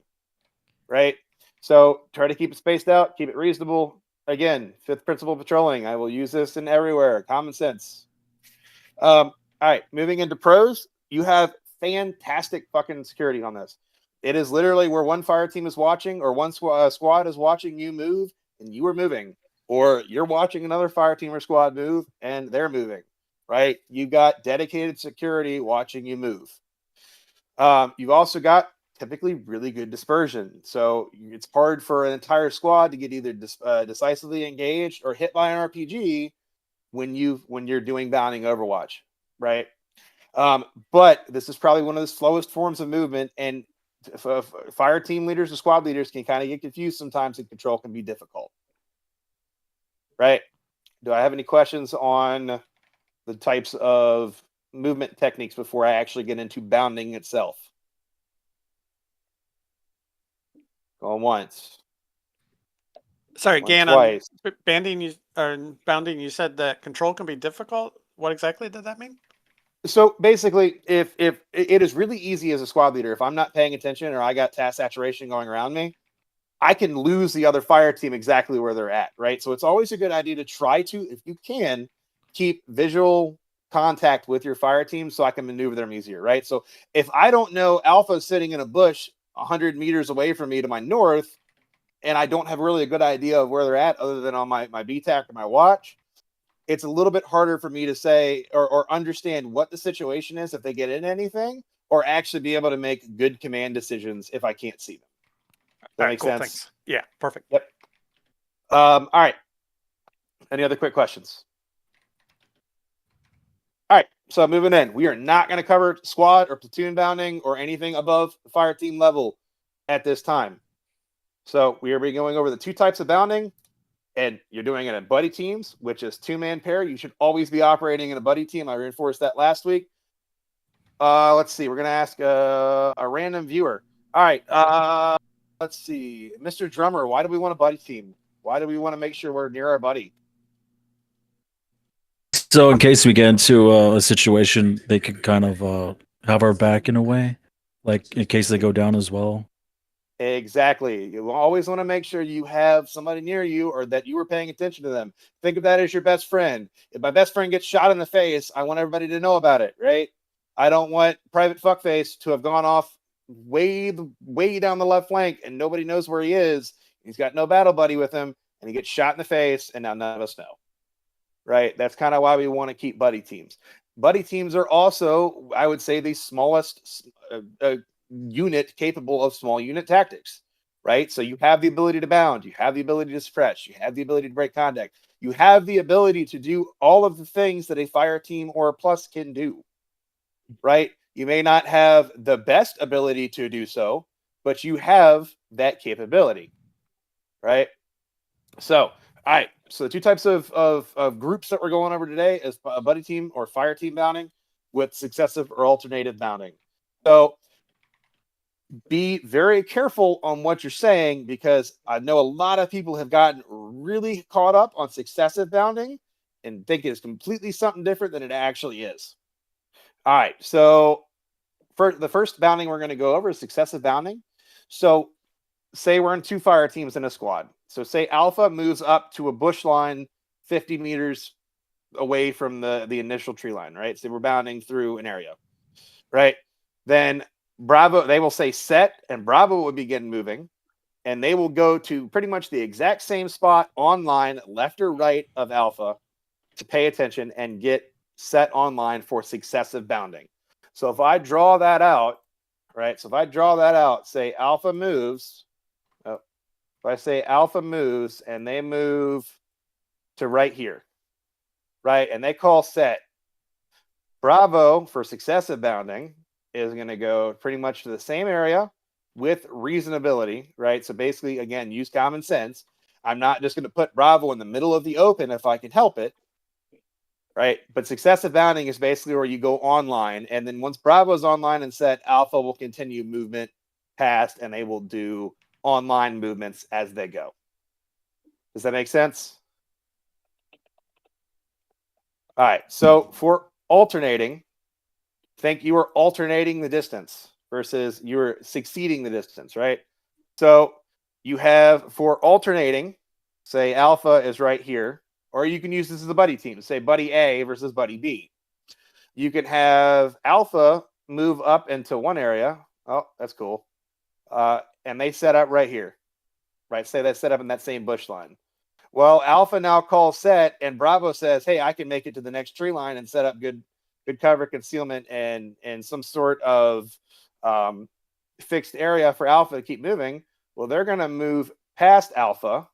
right? So try to keep it spaced out, keep it reasonable. Again, fifth principle patrolling. I will use this in everywhere. Common sense. All right, moving into pros. You have fantastic fucking security on this. It is literally where one fire team is watching or one squad is watching you move and you are moving, or you're watching another fire team or squad move and they're moving, right? You've got dedicated security watching you move. You've also got typically really good dispersion. So it's hard for an entire squad to get either decisively engaged or hit by an RPG when you're doing bounding Overwatch, right? But this is probably one of the slowest forms of movement, and fire team leaders or squad leaders can kind of get confused sometimes, and control can be difficult, right? Do I have any questions on the types of movement techniques before I actually get into bounding itself? Going once. Sorry, Going Gan, twice. on banding or bounding, you said that control can be difficult. What exactly did that mean? So basically, if it is really easy as a squad leader, if I'm not paying attention or I got task saturation going around me, I can lose the other fire team exactly where they're at, right? So it's always a good idea to try to, if you can, keep visual contact with your fire team so I can maneuver them easier, right? So if I don't know Alpha's sitting in a bush 100 meters away from me to my north, and I don't have really a good idea of where they're at other than on my BTAC or my watch, it's a little bit harder for me to say or understand what the situation is if they get into anything, or actually be able to make good command decisions if I can't see them. That makes sense? Thanks. Yeah, perfect. Yep. All right. Any other quick questions? All right. So moving in, we are not going to cover squad or platoon bounding or anything above fire team level at this time. So we are going over the two types of bounding, and you're doing it in buddy teams, which is 2-man pair. You should always be operating in a buddy team. I reinforced that last week. Let's see. We're going to ask a random viewer. All right. Let's see. Mr. Drummer, why do we want a buddy team? Why do we want to make sure we're near our buddy? So in case we get into a situation, they can kind of have our back in a way, like in case they go down as well. Exactly. You always want to make sure you have somebody near you or that you were paying attention to them. Think of that as your best friend. If my best friend gets shot in the face, I want everybody to know about it, right? I don't want Private Fuckface to have gone off way down the left flank and nobody knows where he is. He's got no battle buddy with him and he gets shot in the face and now none of us know, right? That's kind of why we want to keep buddy teams. Buddy teams are also, I would say, the smallest unit capable of small unit tactics, right? So you have the ability to bound, you have the ability to suppress, you have the ability to break contact, you have the ability to do all of the things that a fire team or a plus can do, right? You may not have the best ability to do so, but you have that capability, right? So, all right. So the two types of groups that we're going over today is a buddy team or fire team bounding with successive or alternative bounding. So be very careful on what you're saying, because I know a lot of people have gotten really caught up on successive bounding and think it's completely something different than it actually is. All right. So for the first bounding we're going to go over is successive bounding. So say we're in two fire teams in a squad. So say Alpha moves up to a bush line 50 meters away from the initial tree line, right? So we're bounding through an area, right? Then Bravo, they will say set, and Bravo will begin moving, and they will go to pretty much the exact same spot on line, left or right of Alpha, to pay attention and get set online for successive bounding. So if I draw that out, right? So if I draw that out, say Alpha moves. Oh, if I say Alpha moves and they move to right here, right? And they call set. Bravo for successive bounding is going to go pretty much to the same area with reasonability, right? So basically, again, use common sense. I'm not just going to put Bravo in the middle of the open if I can help it, right? But successive bounding is basically where you go online, and then once Bravo is online and set, Alpha will continue movement past, and they will do online movements as they go. Does that make sense? All right, so for alternating, think you are alternating the distance versus you're succeeding the distance, right? So you have, for alternating, say Alpha is right here, or you can use this as a buddy team. Say buddy A versus buddy B. You can have Alpha move up into one area. Oh, that's cool. And they set up right here, right? Say they set up in that same bush line. Well, Alpha now calls set, and Bravo says, hey, I can make it to the next tree line and set up good cover, concealment, and some sort of fixed area for Alpha to keep moving. Well, they're going to move past Alpha,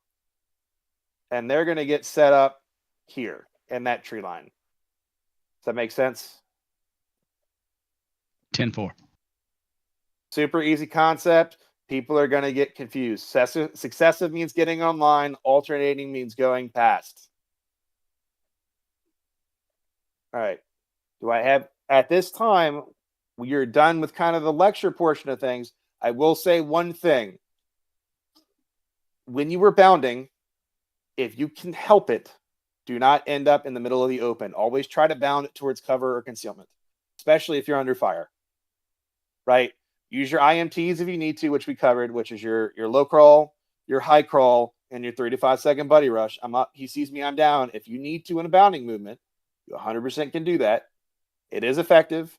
and they're going to get set up here in that tree line. Does that make sense? 10-4. Super easy concept. People are going to get confused. Successive means getting online. Alternating means going past. All right. Do I have, at this time, you're done with kind of the lecture portion of things. I will say one thing. When you were bounding, if you can help it, do not end up in the middle of the open. Always try to bound it towards cover or concealment, especially if you're under fire, right? Use your IMTs if you need to, which we covered, which is your low crawl, your high crawl, and your 3 to 5 second buddy rush. I'm up. He sees me. I'm down. If you need to in a bounding movement, you 100% can do that. It is effective.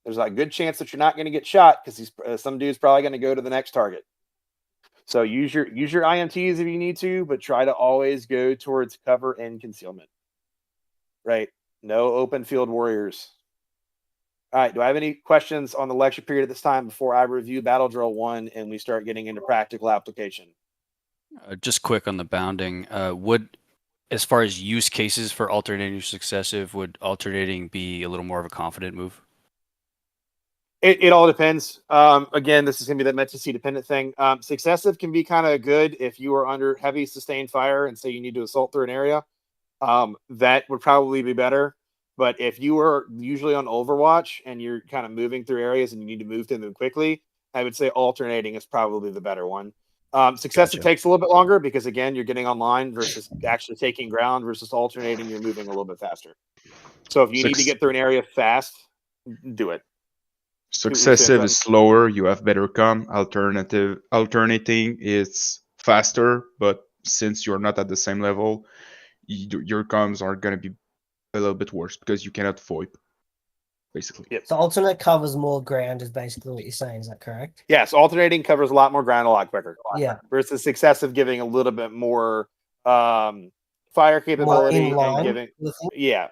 There's a good chance that you're not going to get shot because some dude's probably going to go to the next target. So use your IMTs if you need to, but try to always go towards cover and concealment. Right? No open field warriors. All right. Do I have any questions on the lecture period at this time before I review Battle Drill 1 and we start getting into practical application? Just quick on the bounding. As far as use cases for alternating successive, would alternating be a little more of a confident move? It all depends. Again, this is going to be that meant-to-see dependent thing. Successive can be kind of good if you are under heavy sustained fire and say you need to assault through an area. That would probably be better. But if you are usually on Overwatch and you're kind of moving through areas and you need to move through them quickly, I would say alternating is probably the better one. Successive takes a little bit longer because, again, you're getting online versus actually taking ground versus alternating, you're moving a little bit faster. So if you need to get through an area fast, do it. Successive is slower, you have better com. Alternating is faster, but since you're not at the same level, your comms are going to be a little bit worse because you cannot VoIP, basically. Yep. So alternate covers more ground is basically what you're saying, is that correct? Yes, alternating covers a lot more ground a lot quicker. Yeah. Versus successive giving a little bit more fire capability and giving yeah.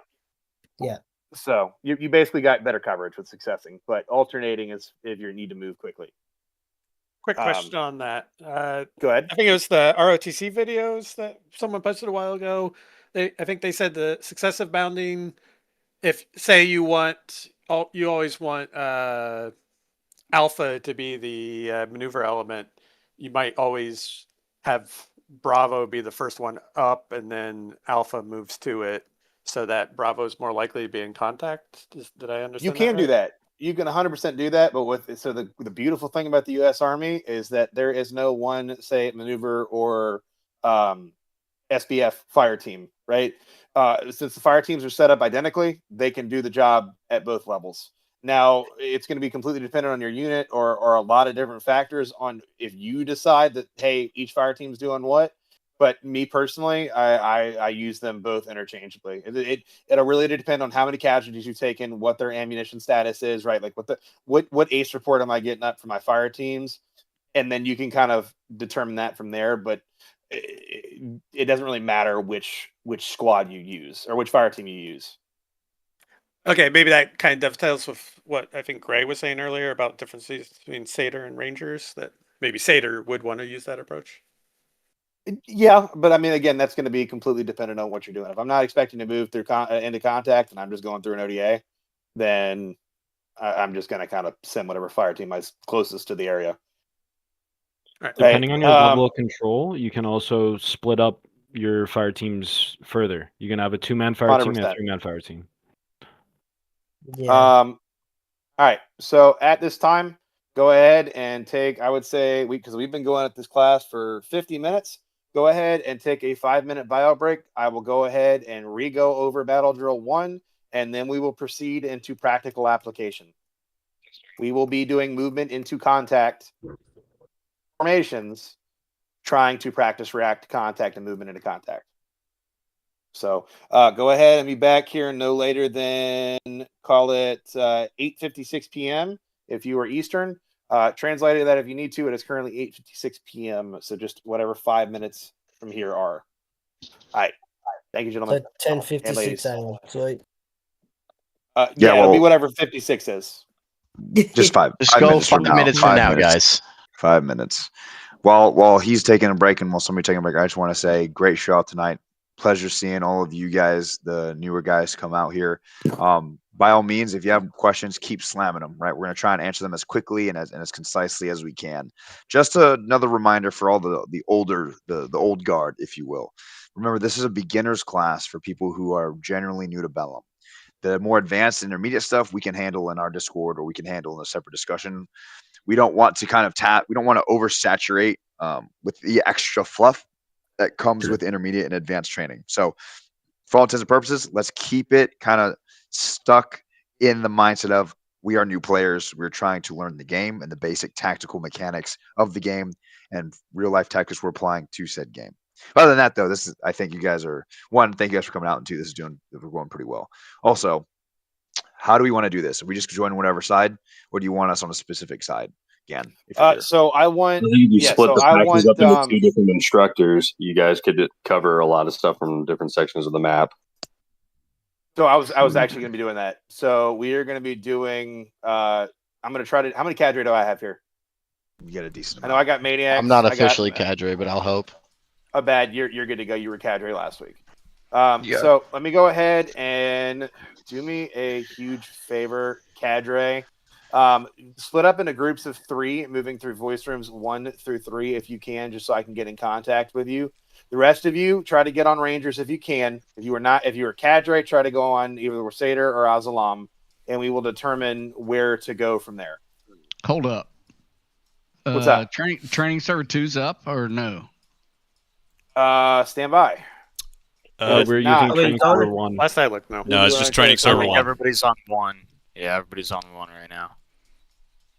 So you basically got better coverage with successing, but alternating is if you need to move quickly. Quick question on that. Go ahead. I think it was the ROTC videos that someone posted a while ago. I think they said the successive bounding, if say you always want Alpha to be the maneuver element, you might always have Bravo be the first one up and then Alpha moves to it so that Bravo is more likely to be in contact. Did I understand? You can do that. You can 100% do that, but the beautiful thing about the U.S. Army is that there is no one, say, maneuver or SBF fire team, right? Since the fire teams are set up identically, they can do the job at both levels. Now, it's going to be completely dependent on your unit or a lot of different factors on if you decide that, hey, each fire team's doing what. But me personally, I use them both interchangeably. It'll really depend on how many casualties you've taken, what their ammunition status is, right? Like what ACE report am I getting up for my fire teams, and then you can kind of determine that from there. But it doesn't really matter which squad you use or which fire team you use. Okay, maybe that kind of dovetails with what I think Gray was saying earlier about differences between Satyr and Rangers, that maybe Satyr would want to use that approach. Yeah, but I mean, again, that's going to be completely dependent on what you're doing. If I'm not expecting to move through into contact and I'm just going through an ODA, then I'm just going to kind of send whatever fire team is closest to the area. Right. Depending on your level of control, you can also split up your fire teams further. You can have a 2-man fire 100%. team and a 3-man fire team. Yeah. All right. So at this time, go ahead and take, I would say, because we've been going at this class for 50 minutes, go ahead and take a 5-minute bio break. I will go ahead and re-go over Battle Drill 1, and then we will proceed into practical application. We will be doing movement into contact formations, trying to practice react to contact and movement into contact. So go ahead and be back here no later than, call it 8:56 p.m. if you are Eastern. Translated that if you need to, it is currently 8:56 p.m. So just whatever 5 minutes from here are. All right. Thank you, gentlemen. So 10:56 a.m. Sweet. Yeah, it'll be whatever 56 is. Just five. Just 5 go minutes 5 minutes from now, minutes. guys. 5 minutes. While he's taking a break and while somebody's taking a break, I just want to say great show out tonight. Pleasure seeing all of you guys, the newer guys, come out here. By all means, if you have questions, keep slamming them, right? We're going to try and answer them as quickly and as concisely as we can. Just another reminder for all the old guard, if you will. Remember, this is a beginner's class for people who are generally new to Bellum. The more advanced intermediate stuff we can handle in our Discord or we can handle in a separate discussion. We don't want to we don't want to oversaturate with the extra fluff that comes with intermediate and advanced training. So for all intents and purposes, let's keep it kind of stuck in the mindset of we are new players. We're trying to learn the game and the basic tactical mechanics of the game and real life tactics we're applying to said game. Other than that, though, I think you guys are, one, thank you guys for coming out, and 2, we're going pretty well. Also, how do we want to do this? Are we just join whatever side, or do you want us on a specific side again? So I want. I think if you split the patches up into 2 different instructors, you guys could cover a lot of stuff from different sections of the map. So I was actually going to be doing that. So we are going to be doing. I'm going to try to. How many cadre do I have here? You get a decent. I know I got maniacs. I'm not officially cadre, but I'll hope. Bad. You're good to go. You were cadre last week. So let me go ahead and do me a huge favor, cadre. Split up into groups of 3, moving through voice rooms 1 through 3 if you can, just so I can get in contact with you. The rest of you try to get on Rangers if you can. If you are cadre, try to go on either Satyr or Al-Zalaam, and we will determine where to go from there. Hold up. What's up? Training server 2's up or no? Stand by. We're using training server 1. Last I looked, no. No, it's just training server 1. Everybody's on 1. Yeah, everybody's on 1 right now.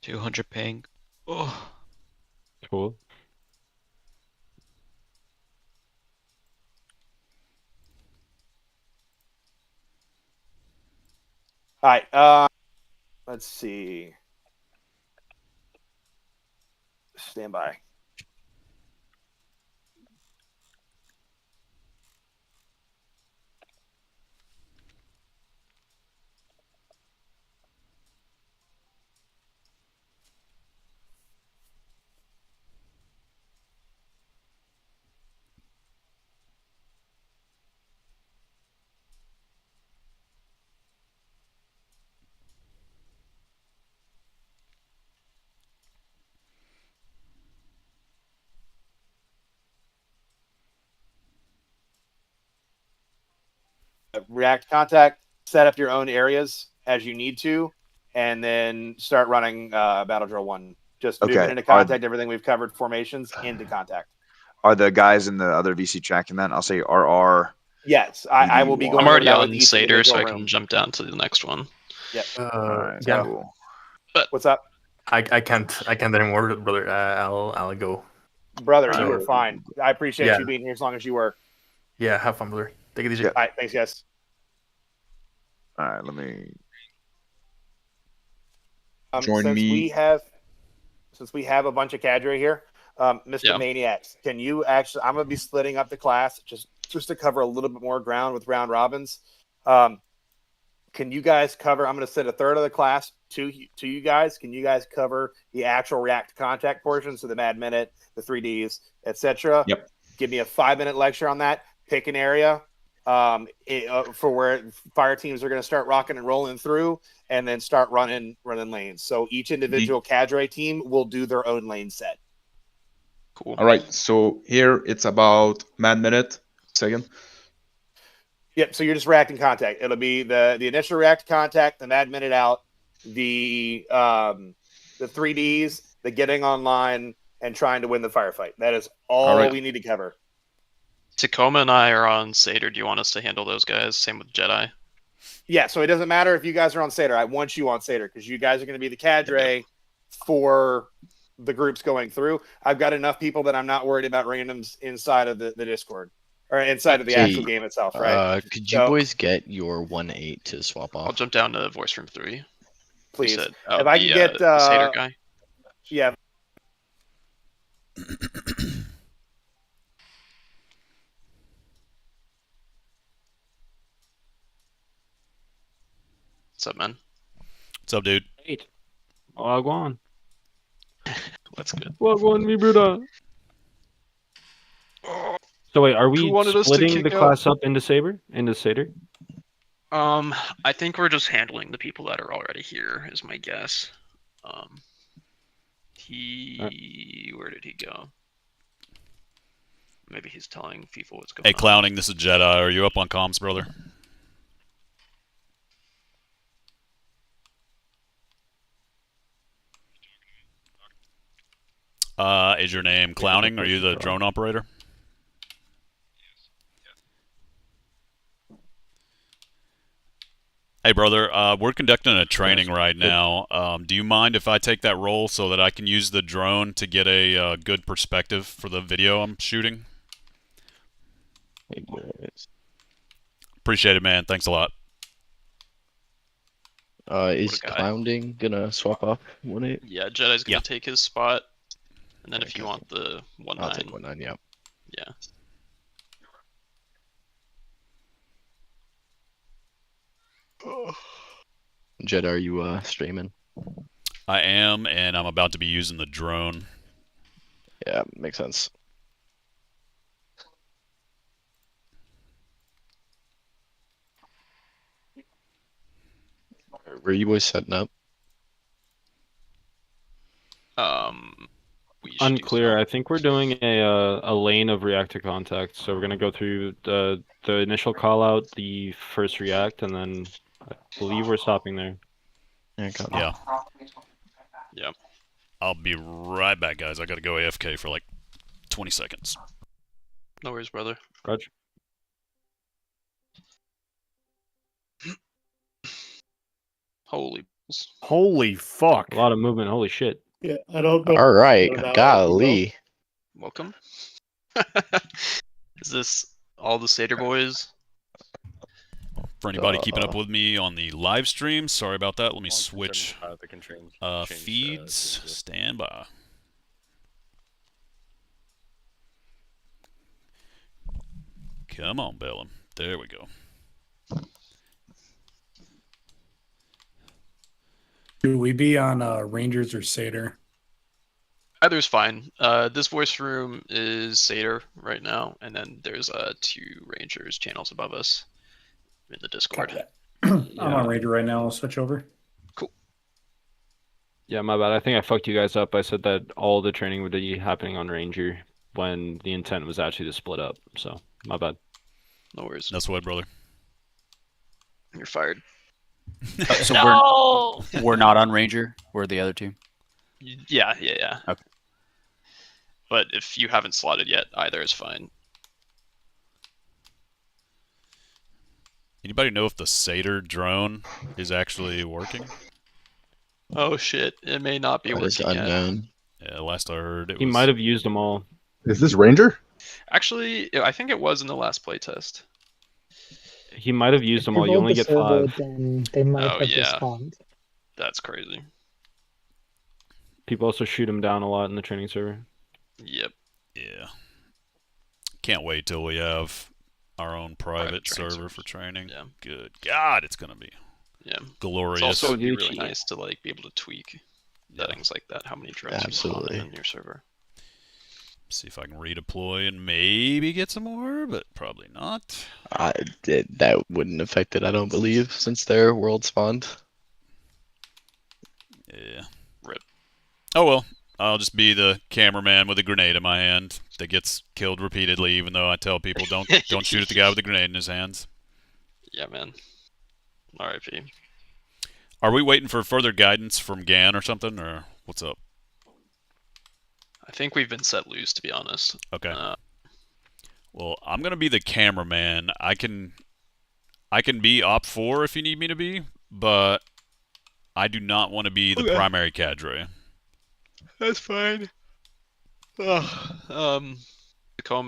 200 ping. Oh. Cool. All right. Let's see. Stand by. React contact, set up your own areas as you need to, and then start running Battle Drill 1. Just moving into contact, everything we've covered, formations into contact. Are the guys in the other VC tracking that? I'll say RR. Yes, I will be going. I'm already on Satyr, so I can jump down to the next one. Yep. Yeah. Cool. What's up? I can't anymore, brother. I'll go. Brother, you were fine. I appreciate you being here as long as you were. Yeah, have fun, brother. Take it easy. All right, thanks, guys. All right, let me join since me. Since we have a bunch of cadre here, Mr. Maniacs, can you actually? I'm going to be splitting up the class just to cover a little bit more ground with round robins. Can you guys cover? I'm going to send a third of the class to you guys. Can you guys cover the actual react to contact portion, so the mad minute, the 3Ds, etc.? Yep. Give me a 5-minute lecture on that. Pick an area for where fire teams are going to start rocking and rolling through, and then start running lanes. So each individual cadre team will do their own lane set. Cool. All right. So here it's about mad minute. Second. Yep. So you're just reacting contact. It'll be the initial react contact, the mad minute out, the 3Ds, the getting online, and trying to win the firefight. That is all we need to cover. Tacoma and I are on Satyr. Do you want us to handle those guys? Same with Jedi. Yeah. So it doesn't matter if you guys are on Satyr. I want you on Satyr because you guys are going to be the cadre for the groups going through. I've got enough people that I'm not worried about randoms inside of the Discord. Or inside of the actual game itself, right? Could you boys get your 1-8 to swap off? I'll jump down to voice room 3. Please. Said, if I can get the Satyr guy. Yeah. What's up, man? What's up, dude? 8. Go on. That's good. Wagwan, mi brother. So wait, are we splitting the class up into Satyr? I think we're just handling the people that are already here, is my guess. Where did he go? Maybe he's telling FIFA what's going on. Hey, Clowning, this is Jedi. Are you up on comms, brother? Is your name Clowning? Are you the drone operator? Hey, brother, we're conducting a training right now. Do you mind if I take that role so that I can use the drone to get a good perspective for the video I'm shooting? Appreciate it, man. Thanks a lot. Is Clowning gonna swap off 1-8? Yeah, Jedi's gonna take his spot. And then if you want the 1-9. I'll take 1-9, yeah. Yeah. Jed, are you streaming? I am, and I'm about to be using the drone. Yeah, makes sense. Where are you boys setting up? Unclear. I think we're doing a lane of react to contact. So we're gonna go through the initial call out, the first react, and then I believe we're stopping there. Yeah. Yeah. I'll be right back, guys. I gotta go AFK for like 20 seconds. No worries, brother. Roger. Holy fuck. A lot of movement. Holy shit. Yeah, I don't know. All right, golly. Welcome. Is this all the Satyr boys? For anybody keeping up with me on the live stream, sorry about that. Let me switch feeds. Stand by. Come on, Bellum. There we go. Should we be on Rangers or Satyr? Either's fine. This voice room is Satyr right now, and then there's 2 Rangers channels above us in the Discord. I'm on Ranger right now. I'll switch over. Cool. Yeah, my bad. I think I fucked you guys up. I said that all the training would be happening on Ranger when the intent was actually to split up. So, my bad. No worries. That's what, brother. You're fired. So No! we're not on Ranger. We're the other two. Yeah. Okay. But if you haven't slotted yet, either is fine. Anybody know if the Satyr drone is actually working? Oh shit! It may not be That is working yet. unknown. Yeah, last I heard it He was... might have used them all. Is this Ranger? Actually, I think it was in the last playtest. He might have used If them you all. You rolled only the get server, 5. then they might Oh have yeah, respawned. that's crazy. People also shoot him down a lot in the training server. Yep. Yeah. Can't wait till we have our own private server servers. for training. Yeah. Good God, it's gonna be glorious. It's also would be really nice to like be able to tweak settings like that. How many drones Absolutely. you spawn in your server? See if I can redeploy and maybe get some more, but probably not. That wouldn't affect it, I don't believe, since they're world spawned. Yeah. Rip. Oh well. I'll just be the cameraman with a grenade in my hand that gets killed repeatedly, even though I tell people don't shoot at the guy with the grenade in his hands. Yeah, man. R.I.P. Are we waiting for further guidance from GAN or something, or what's up? I think we've been set loose, to be honest. Okay. Well, I'm gonna be the cameraman. I can be Op 4 if you need me to be, but I do not want to be the primary cadre. That's fine. Tacoma,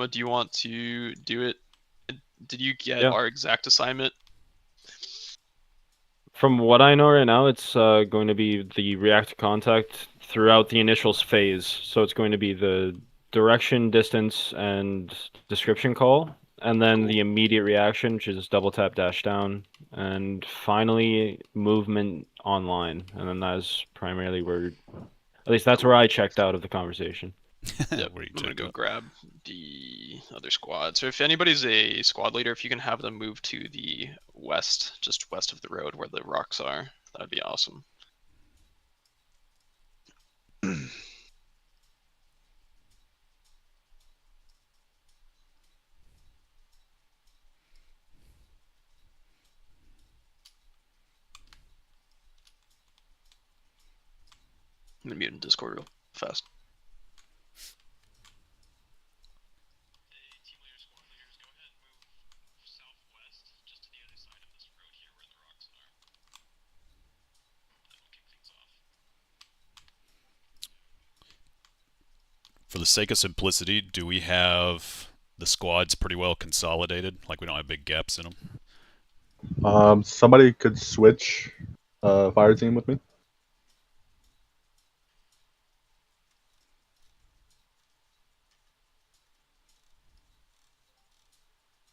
do you want to do it? Did you get our exact assignment? From what I know right now, it's going to be the react to contact throughout the initial phase. So it's going to be the direction, distance, and description call, and then the immediate reaction, which is double tap dash down, and finally movement online. And then that's primarily where, at least that's where I checked out of the conversation. Yep, I'm gonna go grab the other squad. So if anybody's a squad leader, if you can have them move to the west, just west of the road where the rocks are, that'd be awesome. I'm gonna mute in Discord real fast. For the sake of simplicity, do we have the squads pretty well consolidated? Like we don't have big gaps in them? Somebody could switch Fireteam with me.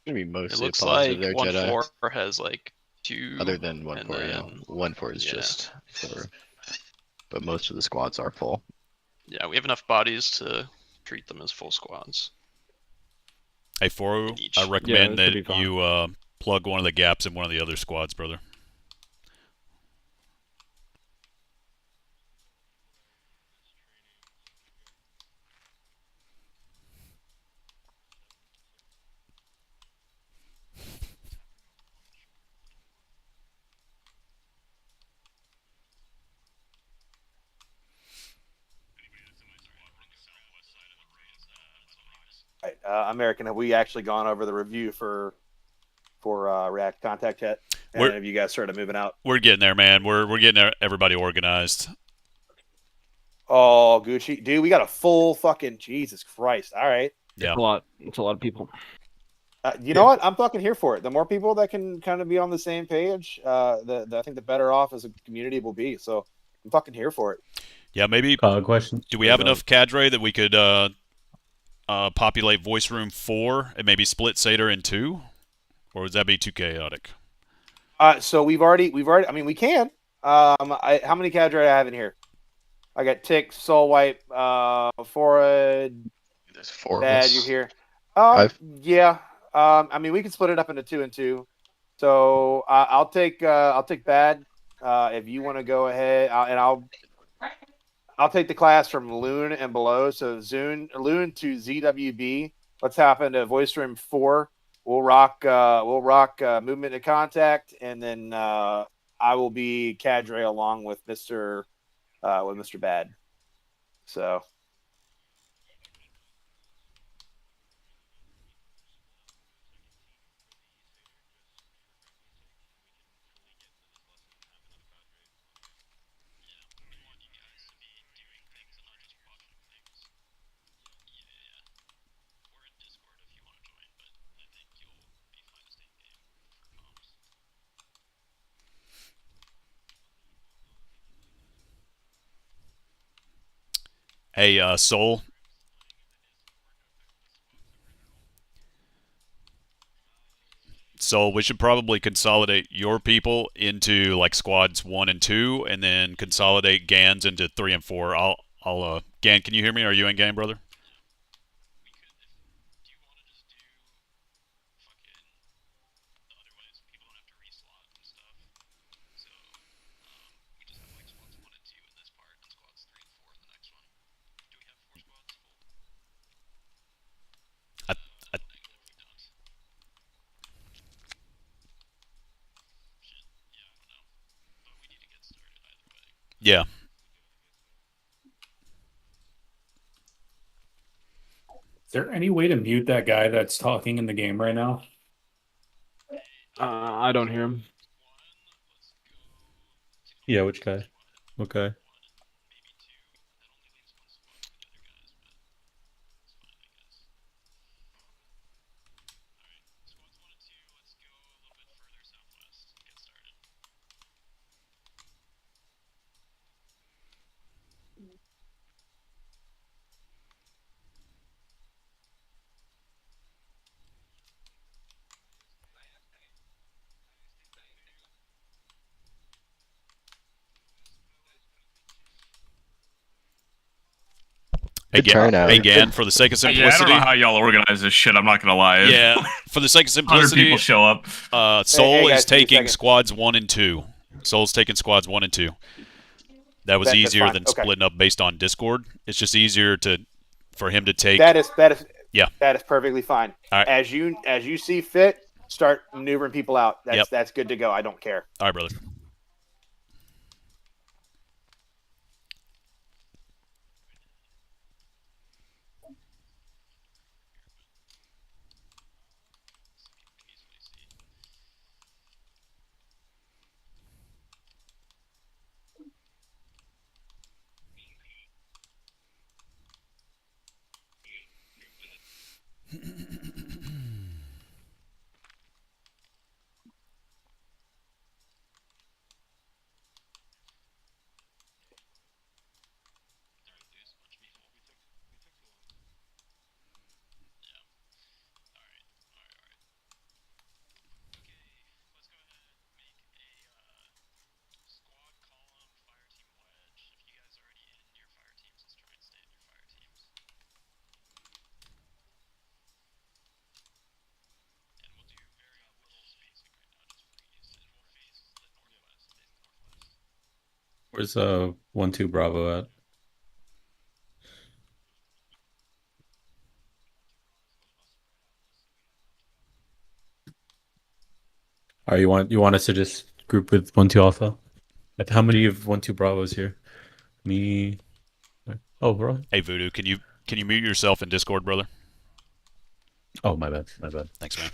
Gonna be It mostly looks a like positive there, Jedi. 1-4 has like 2. Other than 1-4, yeah. 1-4 is just 4. But most of the squads are full. Yeah, we have enough bodies to treat them as full squads. Hey, Foru, I recommend that you plug one of the gaps in one of the other squads, brother. American, have we actually gone over the review for React Contact yet? And have you guys started moving out? We're getting there, man. We're getting everybody organized. Oh, Gucci, dude, we got a full fucking Jesus Christ! All right, yeah, It's a lot of people. You know what? I'm fucking here for it. The more people that can kind of be on the same page, I think the better off as a community will be. So I'm fucking here for it. Yeah, maybe. Question. Do we have enough cadre that we could populate voice room 4 and maybe split Satyr in 2, or would that be too chaotic? So we've already. I mean, we can. How many cadre do I have in here? I got Tick, Soul Wipe, Fora. There's 4 Bad, of us. you here? 5. Yeah. I mean, we can split it up into 2 and 2. So I'll take Bad. If you want to go ahead, I'll take the class from Loon and below. So Loon to ZWB. Let's hop into voice room 4. We'll rock movement to contact, and then I will be cadre along with Mr. Bad. So. Hey, Soul. So we should probably consolidate your people into like squads 1 and 2, and then consolidate Gans into 3 and 4. Gan, can you hear me? Are you in game, brother? Yeah. Is there any way to mute that guy that's talking in the game right now? I don't hear him. Yeah, which guy? Okay. Hey, Good turnout. Hey, Gan, for the sake of Yeah, I simplicity. don't know how y'all organize this shit. I'm not gonna lie. Yeah, for the sake of 100 simplicity, people show up. Soul guys, is give me a taking second. squads 1 and 2. Soul's taking squads 1 and 2. That was That's easier fine. than Okay. splitting up based on Discord. It's just easier for him to take. That is Yeah. That is perfectly fine. All right. As you see fit, start maneuvering people out. Yep. That's good to go. I don't care. All right, brother. Where's 1-2 Bravo at? Or you want us to just group with 1-2 Alpha? Like, how many of 1-2 Bravos here? Me. Oh, bro. Hey, Voodoo, can you mute yourself in Discord, brother? Oh, my bad. My bad. Thanks, man.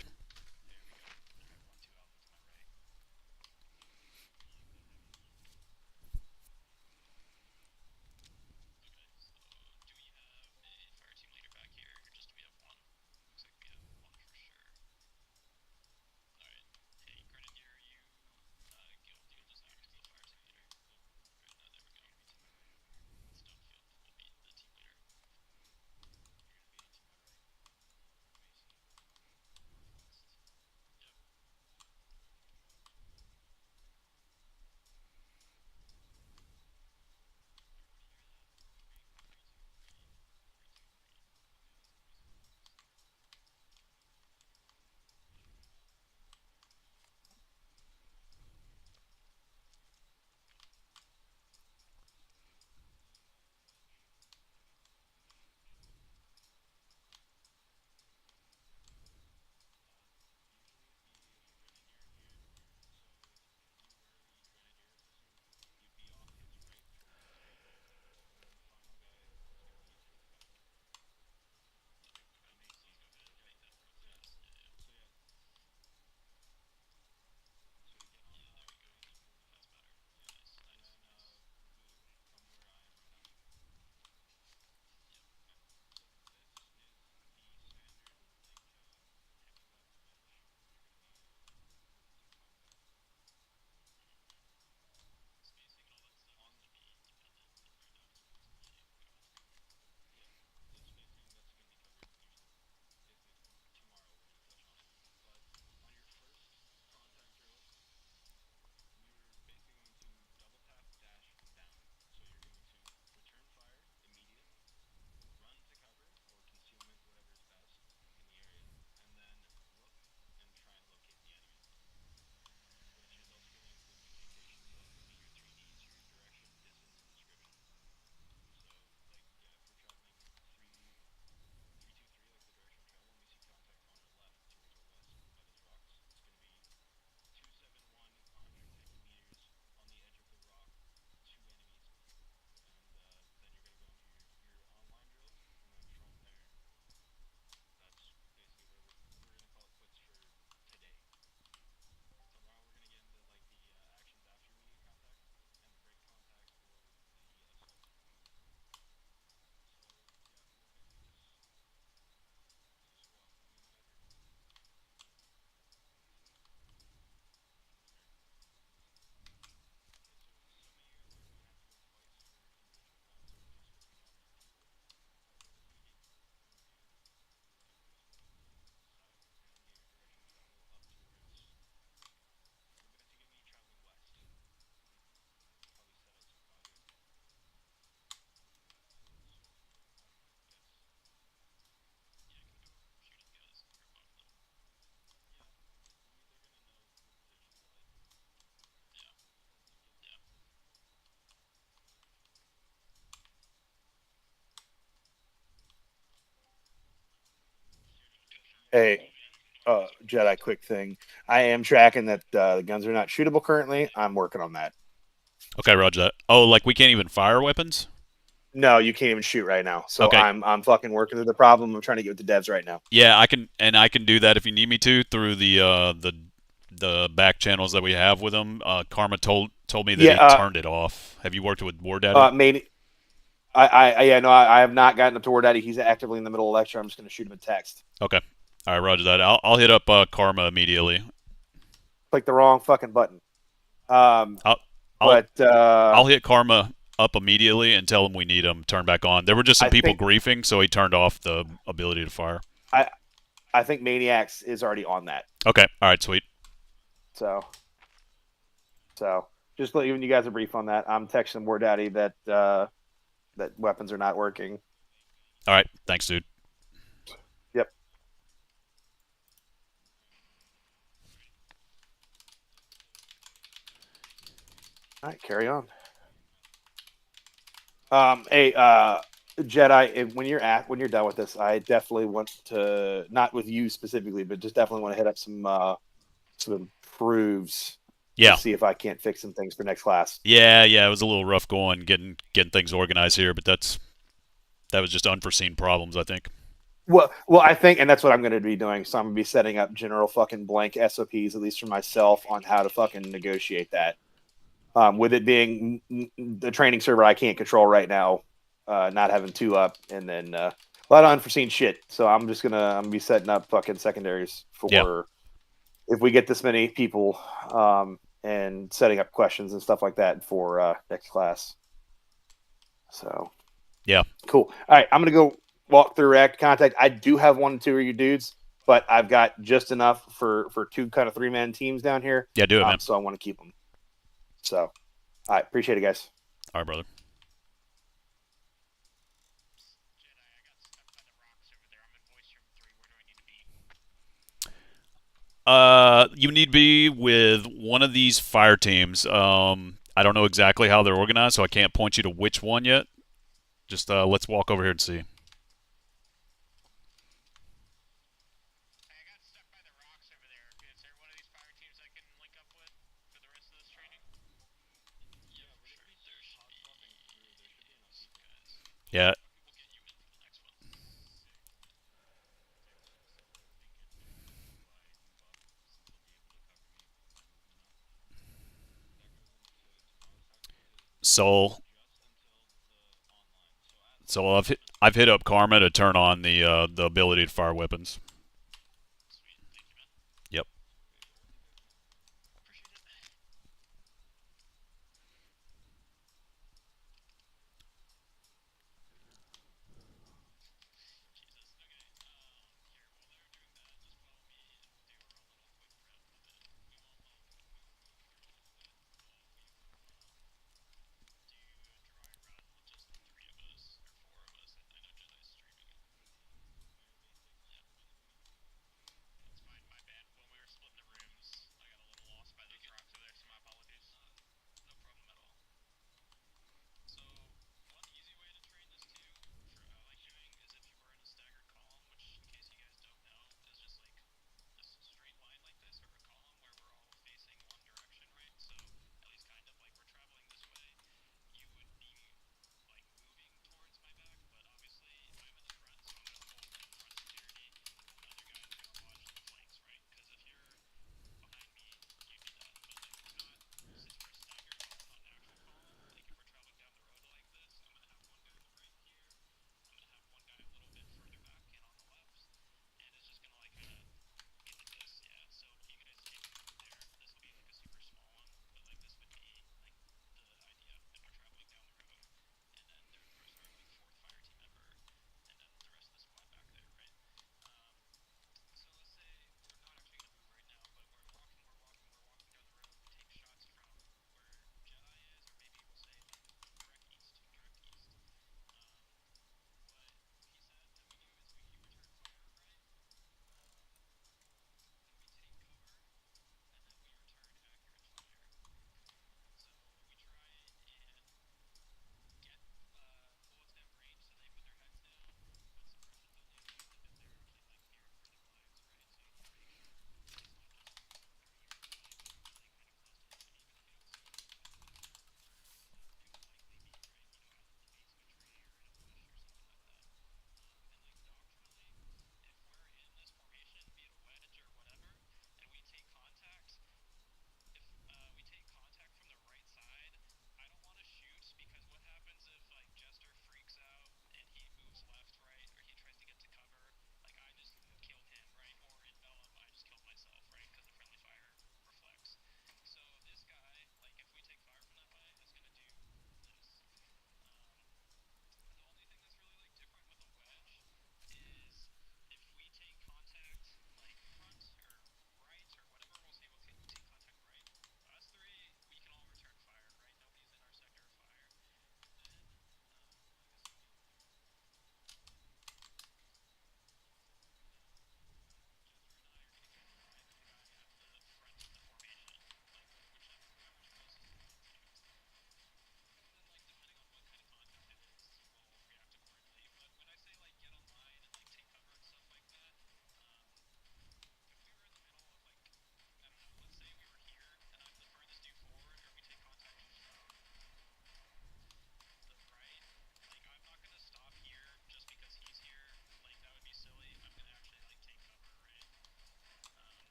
Hey, Jedi, quick thing. I am tracking that the guns are not shootable currently. I'm working on that. Okay, roger that. Oh, like we can't even fire weapons? No, you can't even shoot right now. So Okay. I'm fucking working through the problem. I'm trying to get with the devs right now. Yeah, I can do that if you need me to through the back channels that we have with them. Karma told me that he turned it off. Have you worked with War Daddy? Maybe. I have not gotten up to War Daddy. He's actively in the middle of lecture. I'm just going to shoot him a text. Okay. All right, roger that. I'll hit up Karma immediately. Click the wrong fucking button. I'll hit Karma up immediately and tell him we need him turned back on. There were just some people griefing, so he turned off the ability to fire. I think Maniacs is already on that. Okay. All right. Sweet. So just giving you guys a brief on that. I'm texting War Daddy that that weapons are not working. All right. Thanks, dude. Yep. All right, carry on. Hey, Jedi, when you're done with this, I definitely want to, not with you specifically, but just definitely want to hit up some improves. Yeah. To see if I can't fix some things for next class. Yeah. It was a little rough going, getting things organized here, but that was just unforeseen problems, I think. Well, I think, and that's what I'm going to be doing. So I'm going to be setting up general fucking blank SOPs, at least for myself, on how to fucking negotiate that. With it being the training server I can't control right now, not having 2 up, and then a lot of unforeseen shit. So I'm gonna be setting up fucking secondaries for if we get this many people, and setting up questions and stuff like that for next class. So yeah, cool. All right, I'm gonna go walk through React Contact. I do have 1 or 2 of you dudes, but I've got just enough for 2 kind of 3-man teams down here. Yeah, do it, man. So I want to keep them. So, all right, appreciate it, guys. All right, brother. You need to be with one of these fire teams. I don't know exactly how they're organized, so I can't point you to which one yet. Just let's walk over here and see. Yeah. So I've hit up Karma to turn on the ability to fire weapons. Yep.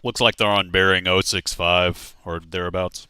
Looks like they're on bearing 065 or thereabouts.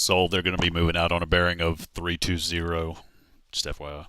So they're going to be moving out on a bearing of 320. Just FYI.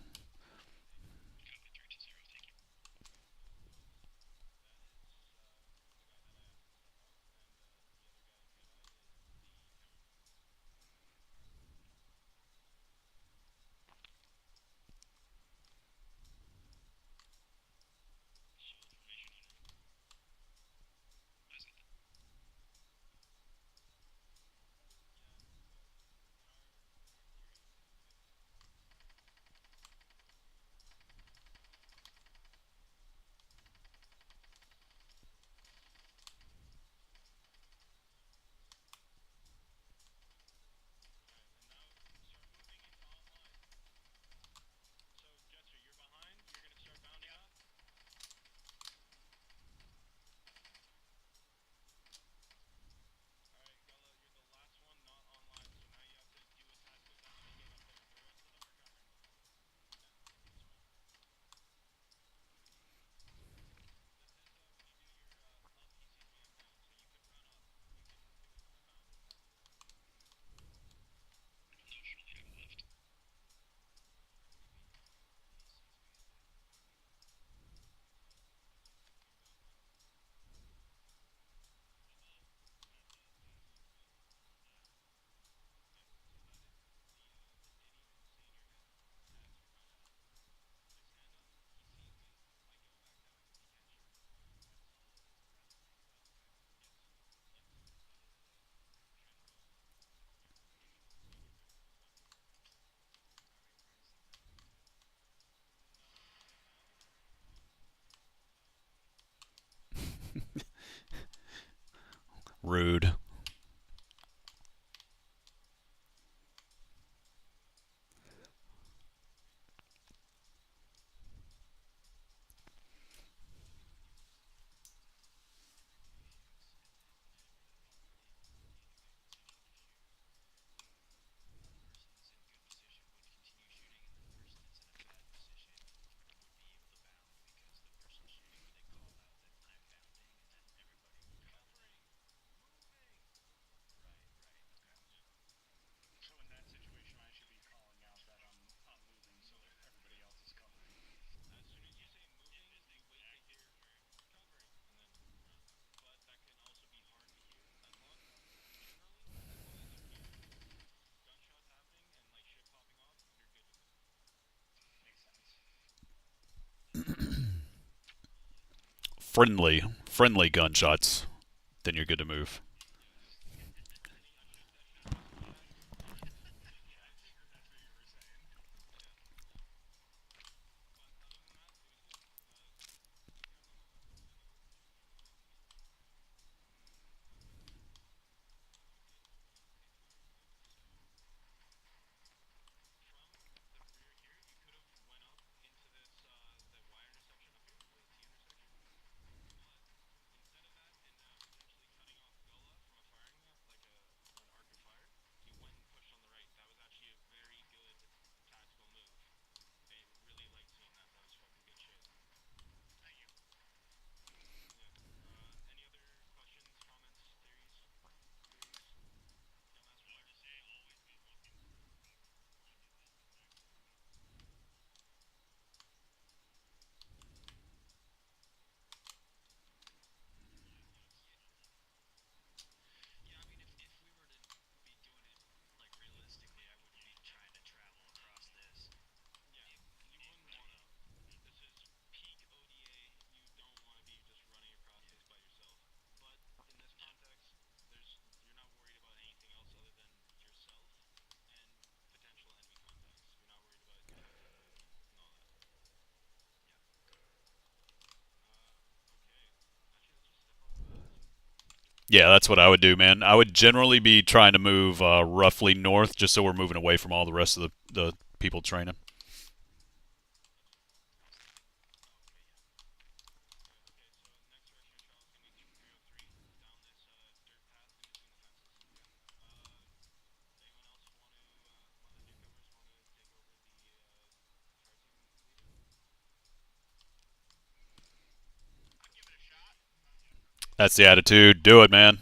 Rude. friendly gunshots, then you're good to move. Yeah, that's what I would do, man. I would generally be trying to move roughly north, just so we're moving away from all the rest of the people training. That's the attitude. Do it, man.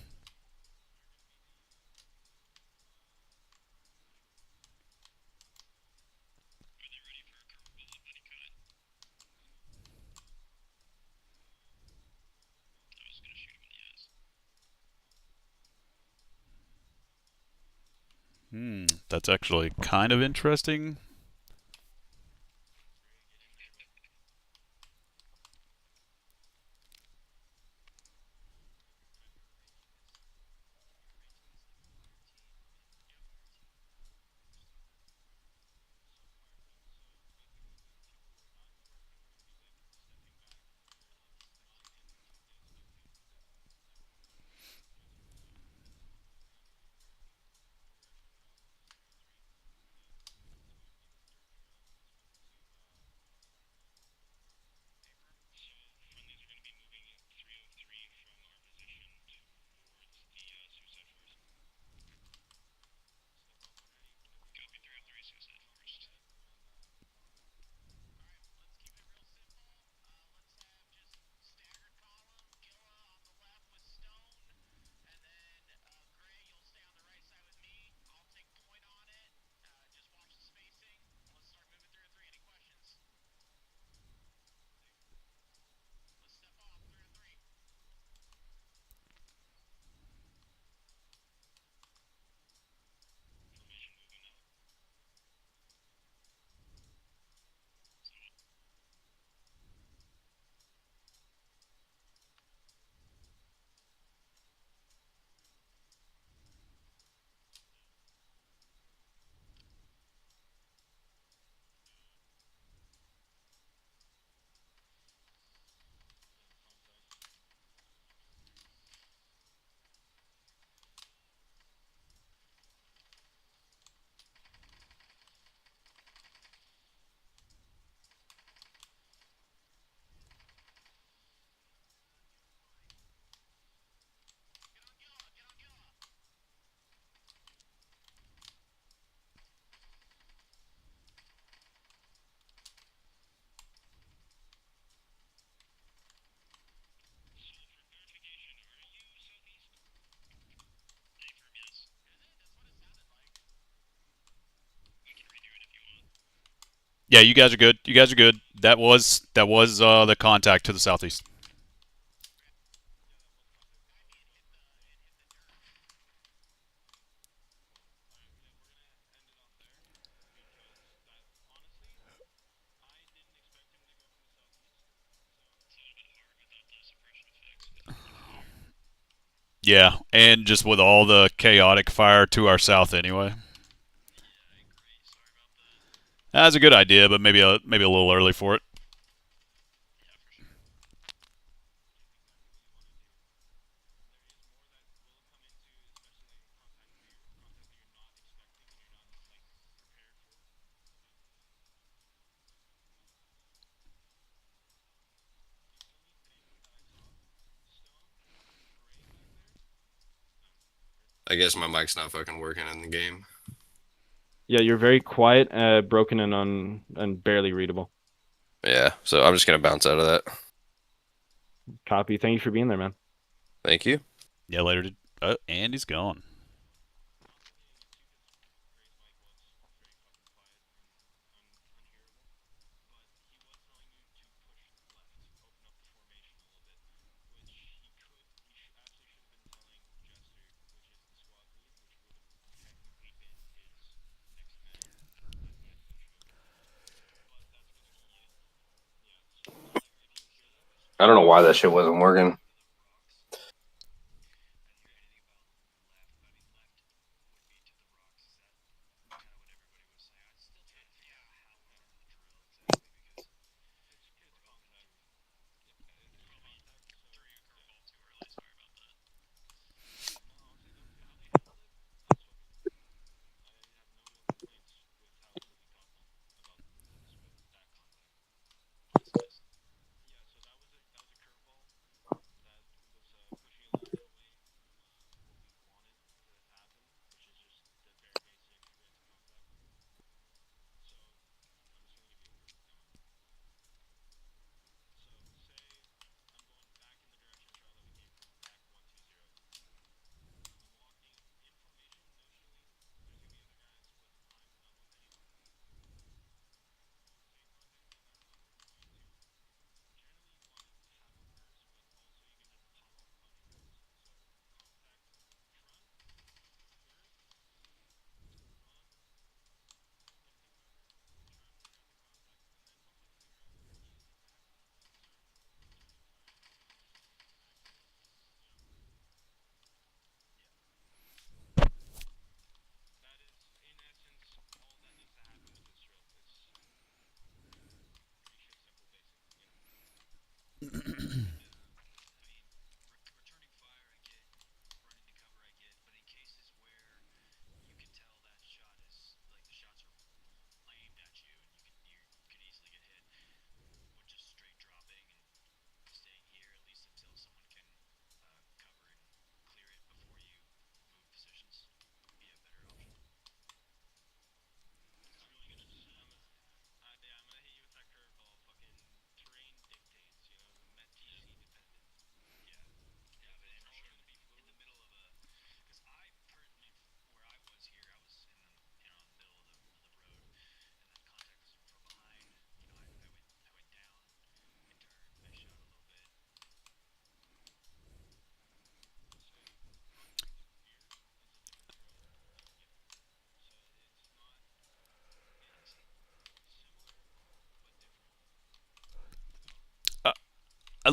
That's actually kind of interesting. Yeah, you guys are good. You guys are good. That was the contact to the southeast. Yeah, and just with all the chaotic fire to our south anyway. That's a good idea, but maybe a little early for it. I guess my mic's not fucking working in the game. Yeah, you're very quiet, broken, and barely readable. Yeah, so I'm just gonna bounce out of that. Copy. Thank you for being there, man. Thank you. Yeah, later. And he's gone. I don't know why that shit wasn't working.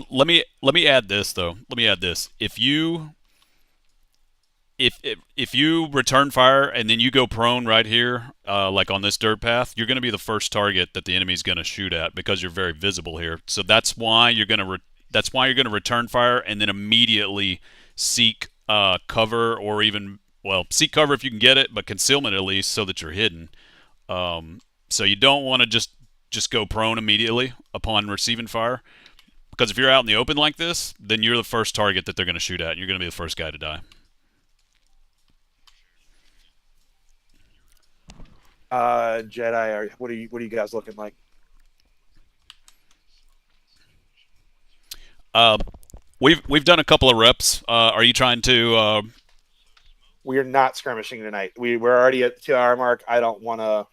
Let me add this though. Let me add this. If you return fire and then you go prone right here, like on this dirt path, you're going to be the first target that the enemy's going to shoot at because you're very visible here. So that's why you're going to return fire and then immediately seek cover, or even, well, seek cover if you can get it, but concealment at least so that you're hidden. So you don't want to just go prone immediately upon receiving fire. Because if you're out in the open like this, then you're the first target that they're going to shoot at, and you're going to be the first guy to die. Jedi, what are you guys looking like? We've done a couple of reps. Are you trying to? We're not skirmishing tonight. We're already at 2 hour mark. I don't want to.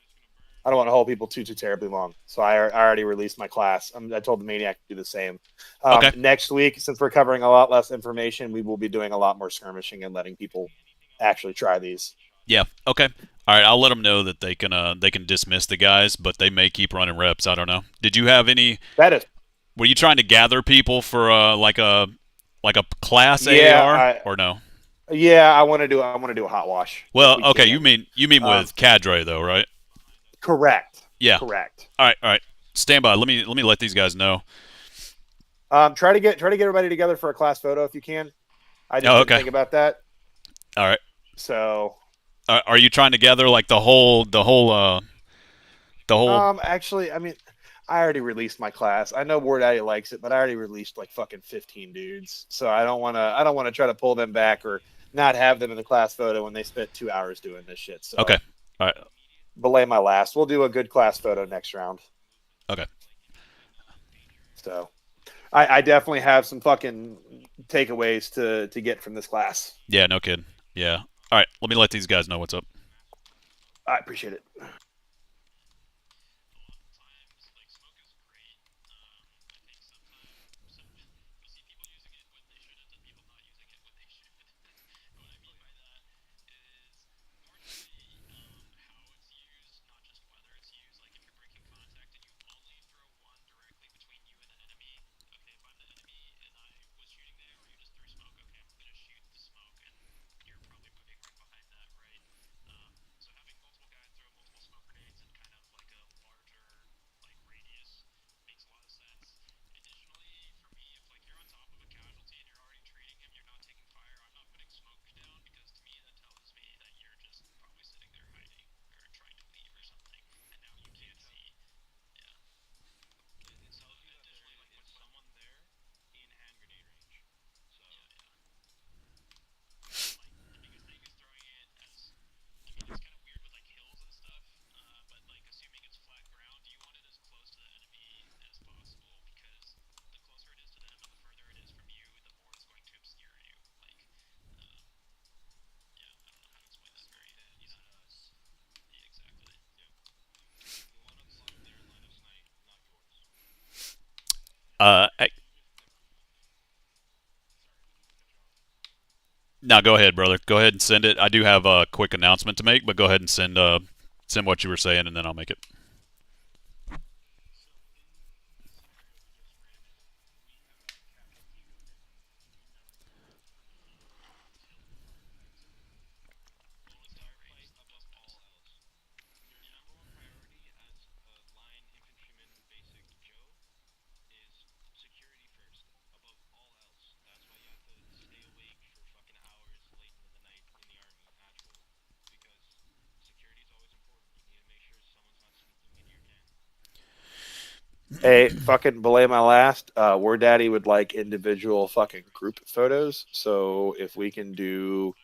I don't want to hold people too terribly long. So I already released my class. I told the Maniac to do the same. Okay. Next week, since we're covering a lot less information, we will be doing a lot more skirmishing and letting people actually try these. Yeah. Okay. All right. I'll let them know that they can dismiss the guys, but they may keep running reps. I don't know. Did you have any? That is. Were you trying to gather people for like a class Yeah, AR or no? Yeah, I want to do a hot wash. Well, okay. You mean with cadre though, right? Correct. Yeah. Correct. All right. Stand by. Let me let these guys know. Try to get everybody together for a class photo if you can. I just didn't think about that. All right. So, are you trying to gather like the whole? Actually, I mean, I already released my class. I know War Daddy likes it, but I already released like fucking 15 dudes. So I don't want to try to pull them back or not have them in the class photo when they spent 2 hours doing this shit. So okay. All right. Belay my last. We'll do a good class photo next round. Okay. So I definitely have some fucking takeaways to get from this class. Yeah, no kidding. Yeah. All right. Let me let these guys know what's up. I appreciate it. No, go ahead, brother. Go ahead and send it. I do have a quick announcement to make, but go ahead and send what you were saying, and then I'll make it. Hey, fucking belay my last. War Daddy would like individual fucking group photos. So if we can do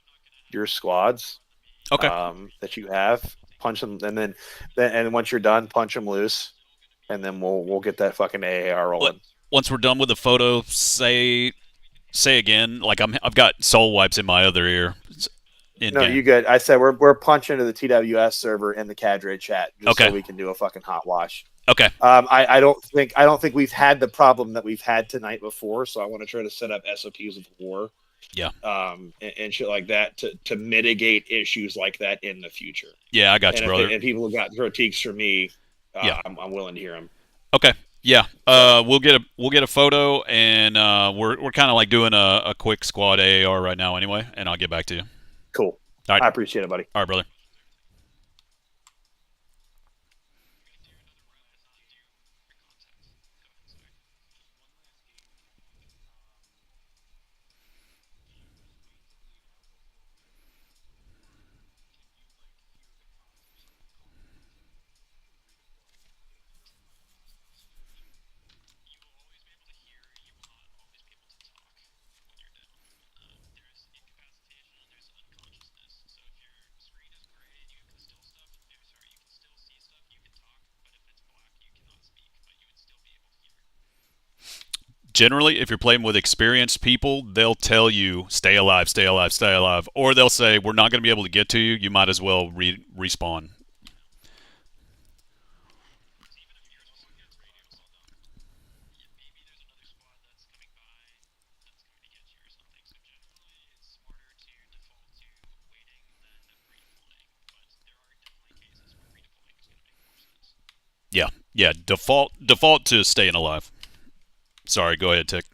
your squads, that you have, punch them, and then once you're done, punch them loose, and then we'll get that fucking AAR rolling. Once we're done with the photo, say again. Like I've got soul wipes in my other ear. No, you good. I said we're punching to the TWS server in the cadre chat just so we can do a fucking hot wash. Okay. I don't think we've had the problem that we've had tonight before, so I want to try to set up SOPs of war. Yeah. And shit like that to mitigate issues like that in the future. Yeah, I got you, brother. And people who got critiques from me, yeah, I'm willing to hear them. Okay. Yeah. We'll get a photo, and we're kind of like doing a quick squad AAR right now anyway, and I'll get back to you. Cool. All right. I appreciate it, buddy. All right, brother. Generally, if you're playing with experienced people, they'll tell you, stay alive, stay alive, stay alive. Or they'll say, we're not going to be able to get to you. You might as well respawn. Yeah, default to staying alive. Sorry, go ahead, Tick.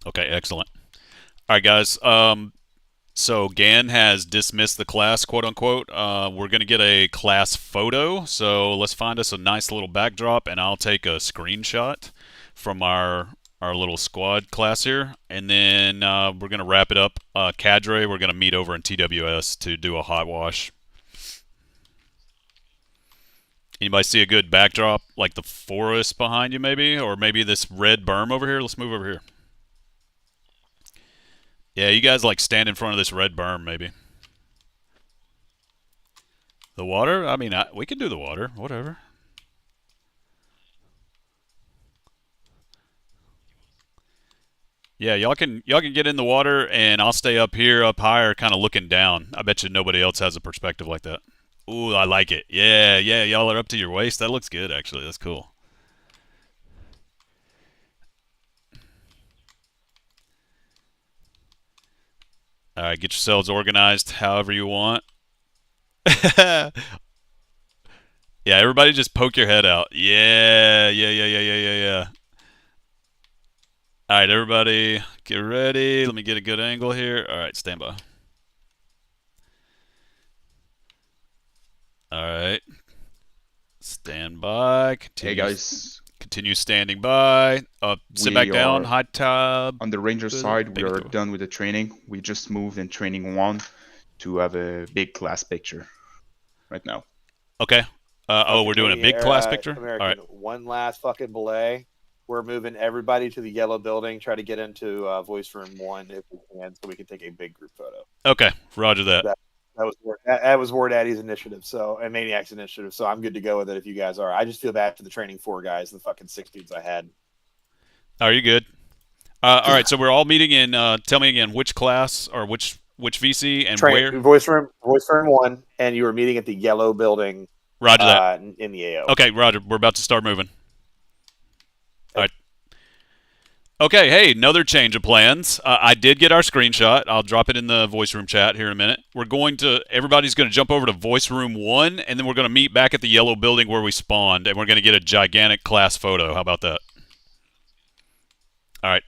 Okay, excellent. All right, guys. So Gan has dismissed the class, quote unquote. We're gonna get a class photo. So let's find us a nice little backdrop, and I'll take a screenshot from our little squad class here, and then we're gonna wrap it up. Cadre, we're gonna meet over in TWS to do a hot wash. Anybody see a good backdrop, like the forest behind you, maybe, or maybe this red berm over here? Let's move over here. Yeah, you guys like stand in front of this red berm, maybe. The water? I mean, we can do the water, whatever. Yeah, y'all can get in the water, and I'll stay up here, up higher, kind of looking down. I bet you nobody else has a perspective like that. Ooh, I like it. Yeah, y'all are up to your waist. That looks good, actually. That's cool. All right, get yourselves organized however you want. Yeah, everybody just poke your head out. Yeah. All right, everybody, get ready. Let me get a good angle here. All right, stand by. All right. Stand by. Continue, Hey guys. Continue standing by. Sit back down. High tab. On the Ranger side, we are done with the training. We just moved in training 1 to have a big class picture right now. Okay. We're doing a big class picture? American, all right. One last fucking belay. We're moving everybody to the yellow building. Try to get into voice room 1 if we can, so we can take a big group photo. Okay, roger that. That was War Daddy's initiative, and Maniac's initiative. So I'm good to go with it if you guys are. I just feel bad for the training 4 guys, the fucking 6 dudes I had. Are you good? All right, so we're all meeting in. Tell me again, which class or which VC and where? Voice room 1, and you were meeting at the yellow building. Roger that. In the AO. Okay, roger. We're about to start moving. All right. Okay, hey, another change of plans. I did get our screenshot. I'll drop it in the voice room chat here in a minute. Everybody's going to jump over to voice room 1, and then we're going to meet back at the yellow building where we spawned, and we're going to get a gigantic class photo. How about that? All right.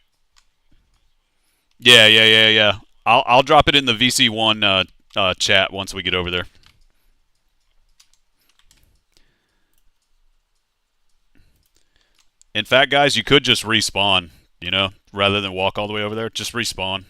Yeah. I'll drop it in the VC1 chat once we get over there. In fact, guys, you could just respawn, rather than walk all the way over there. Just respawn.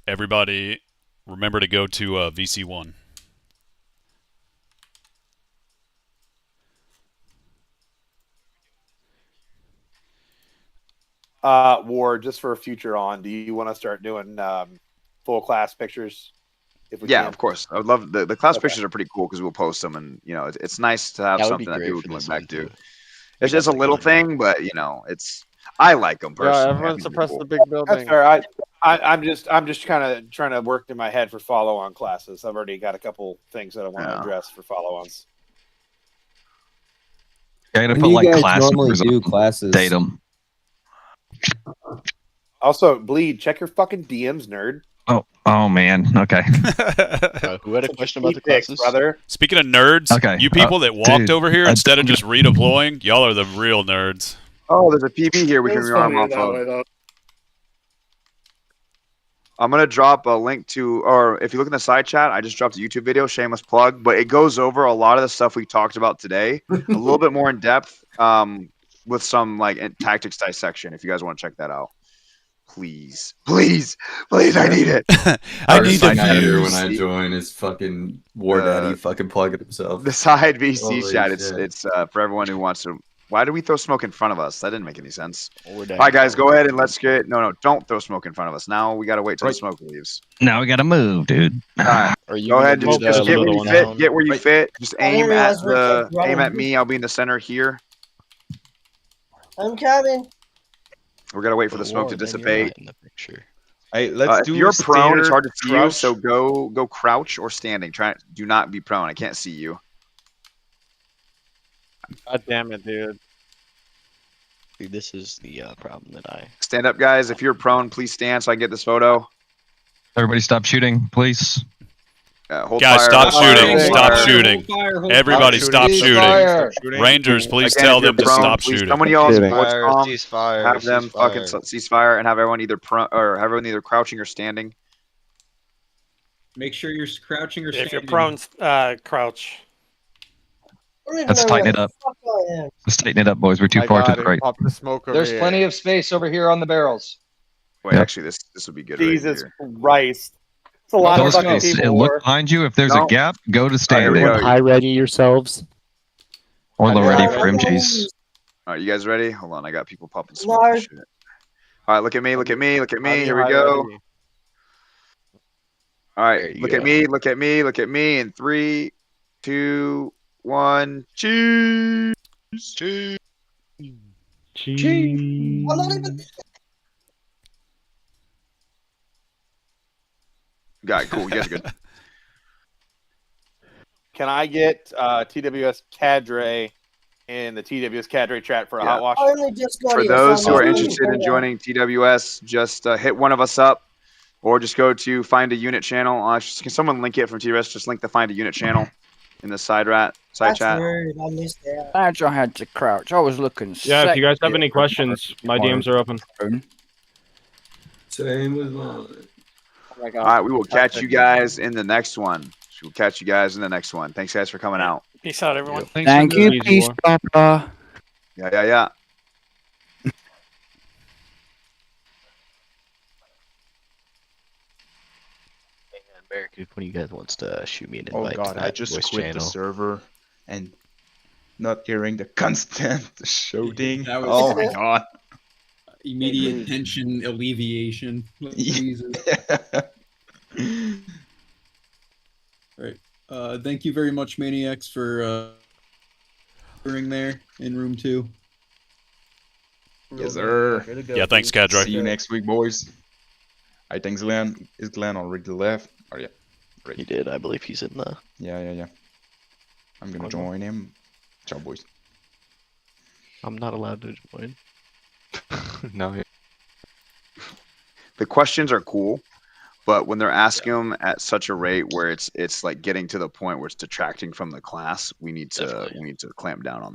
Everybody, remember to go to VC1. Ward, just for a future on, do you want to start doing full class pictures? If we can? Of course. I would love the class pictures are pretty cool because we'll post them, and it's nice to have something that people can look back to. It's just a little thing, but I like them personally. Yeah, everyone suppress the big building. That's fair. I'm just kind of trying to work in my head for follow-on classes. I've already got a couple things that I want to address for follow-ons. I'm gonna put like class numbers on classes. Datum. Also, Bleed, check your fucking DMs, nerd. Oh man. Okay. Who had a question about the classes, brother? Speaking of nerds, you people that walked over here instead of just redeploying, y'all are the real nerds. Oh, there's a PB here we can run off of. I'm gonna drop a link to, or if you look in the side chat, I just dropped a YouTube video, shameless plug, but it goes over a lot of the stuff we talked about today, a little bit more in depth, with some like tactics dissection. If you guys want to check that out, please, please, please, I need it. I need to hear when I join is fucking War Daddy fucking plugging himself. The side VC Holy chat. shit. It's for everyone who wants to. Why did we throw smoke in front of us? That didn't make any sense. All right, guys, go ahead and let's get. No, don't throw smoke in front of us. Now we got to wait till the smoke leaves. Now we gotta move, dude. All right, go ahead, just get where you fit. Get where you fit. Just aim at me. I'll be in the center here. I'm coming. We're gonna wait for the smoke to dissipate. In the picture. Hey, let's do. If you're prone, it's hard to see you. crouch. So go crouch or standing. Do not be prone. I can't see you. God damn it, dude. Dude, this is the problem that I. Stand up, guys. If you're prone, please stand so I can get this photo. Everybody stop shooting, please. Hold Guys, fire, stop hold fire, shooting. hold Stop fire. shooting. Everybody stop shooting. Rangers, please Again, tell if you're them to prone, stop please, shooting. Someone yell sports Ceasefire, bomb. ceasefire, Have them fucking ceasefire and have everyone either have everyone either crouching or standing. Make sure you're crouching or standing. If you're prone, crouch. Let's tighten it up. Let's tighten it up, boys. We're too far to the right. There's plenty of space over here on the barrels. Wait, actually, this would be good. Jesus right here. Christ. It's a lot No of fucking space. people. Look behind you. If there's a gap, go to Here we standing. go. High ready yourselves. Or the ready for MGs. All right, you guys ready? Hold on, I got people popping smoke. No. and shit. All right, look at me. Look at me. Look at me. High Here we ready. go. All right, look at me. Look at me. Look at me. In 3, 2, 1. Cheese. Cheese. I'm not even. Got it. Cool. You guys are good. Can I get TWS Cadre in the TWS Cadre chat for a Yeah. hot wash? I only just got For here, those so who I'm are not interested in even- joining TWS, just hit one of us up, or just go to find a unit channel. Can someone link it from TWS? Just link the find a unit channel in the side That's chat. rude. I missed that. I had to crouch. I was looking. Yeah, if you guys have any questions, my DMs are open. Same with mine. Oh my God. All right, we will catch you guys in the next one. We'll catch you guys in the next one. Thanks, guys, for coming out. Peace out, everyone. Thank you, peace, Papa. Yeah. America, if one of you guys wants to shoot me an Oh invite to god, that I just voice quit channel. the server and not hearing the constant shouting. That was- Oh my god. Immediate tension alleviation. Jesus. Right. Thank you very much, Maniacs, for being there in room 2. Yes, sir. Yeah, thanks, Cadre. See you next week, boys. I think Glenn is Glenn already left. Oh yeah. He did. I believe he's in the. Yeah. I'm gonna join him. Ciao, boys. I'm not allowed to join. No. The questions are cool, but when they're asking them at such a rate where it's like getting to the point where it's detracting from the class, we need to clamp down on that.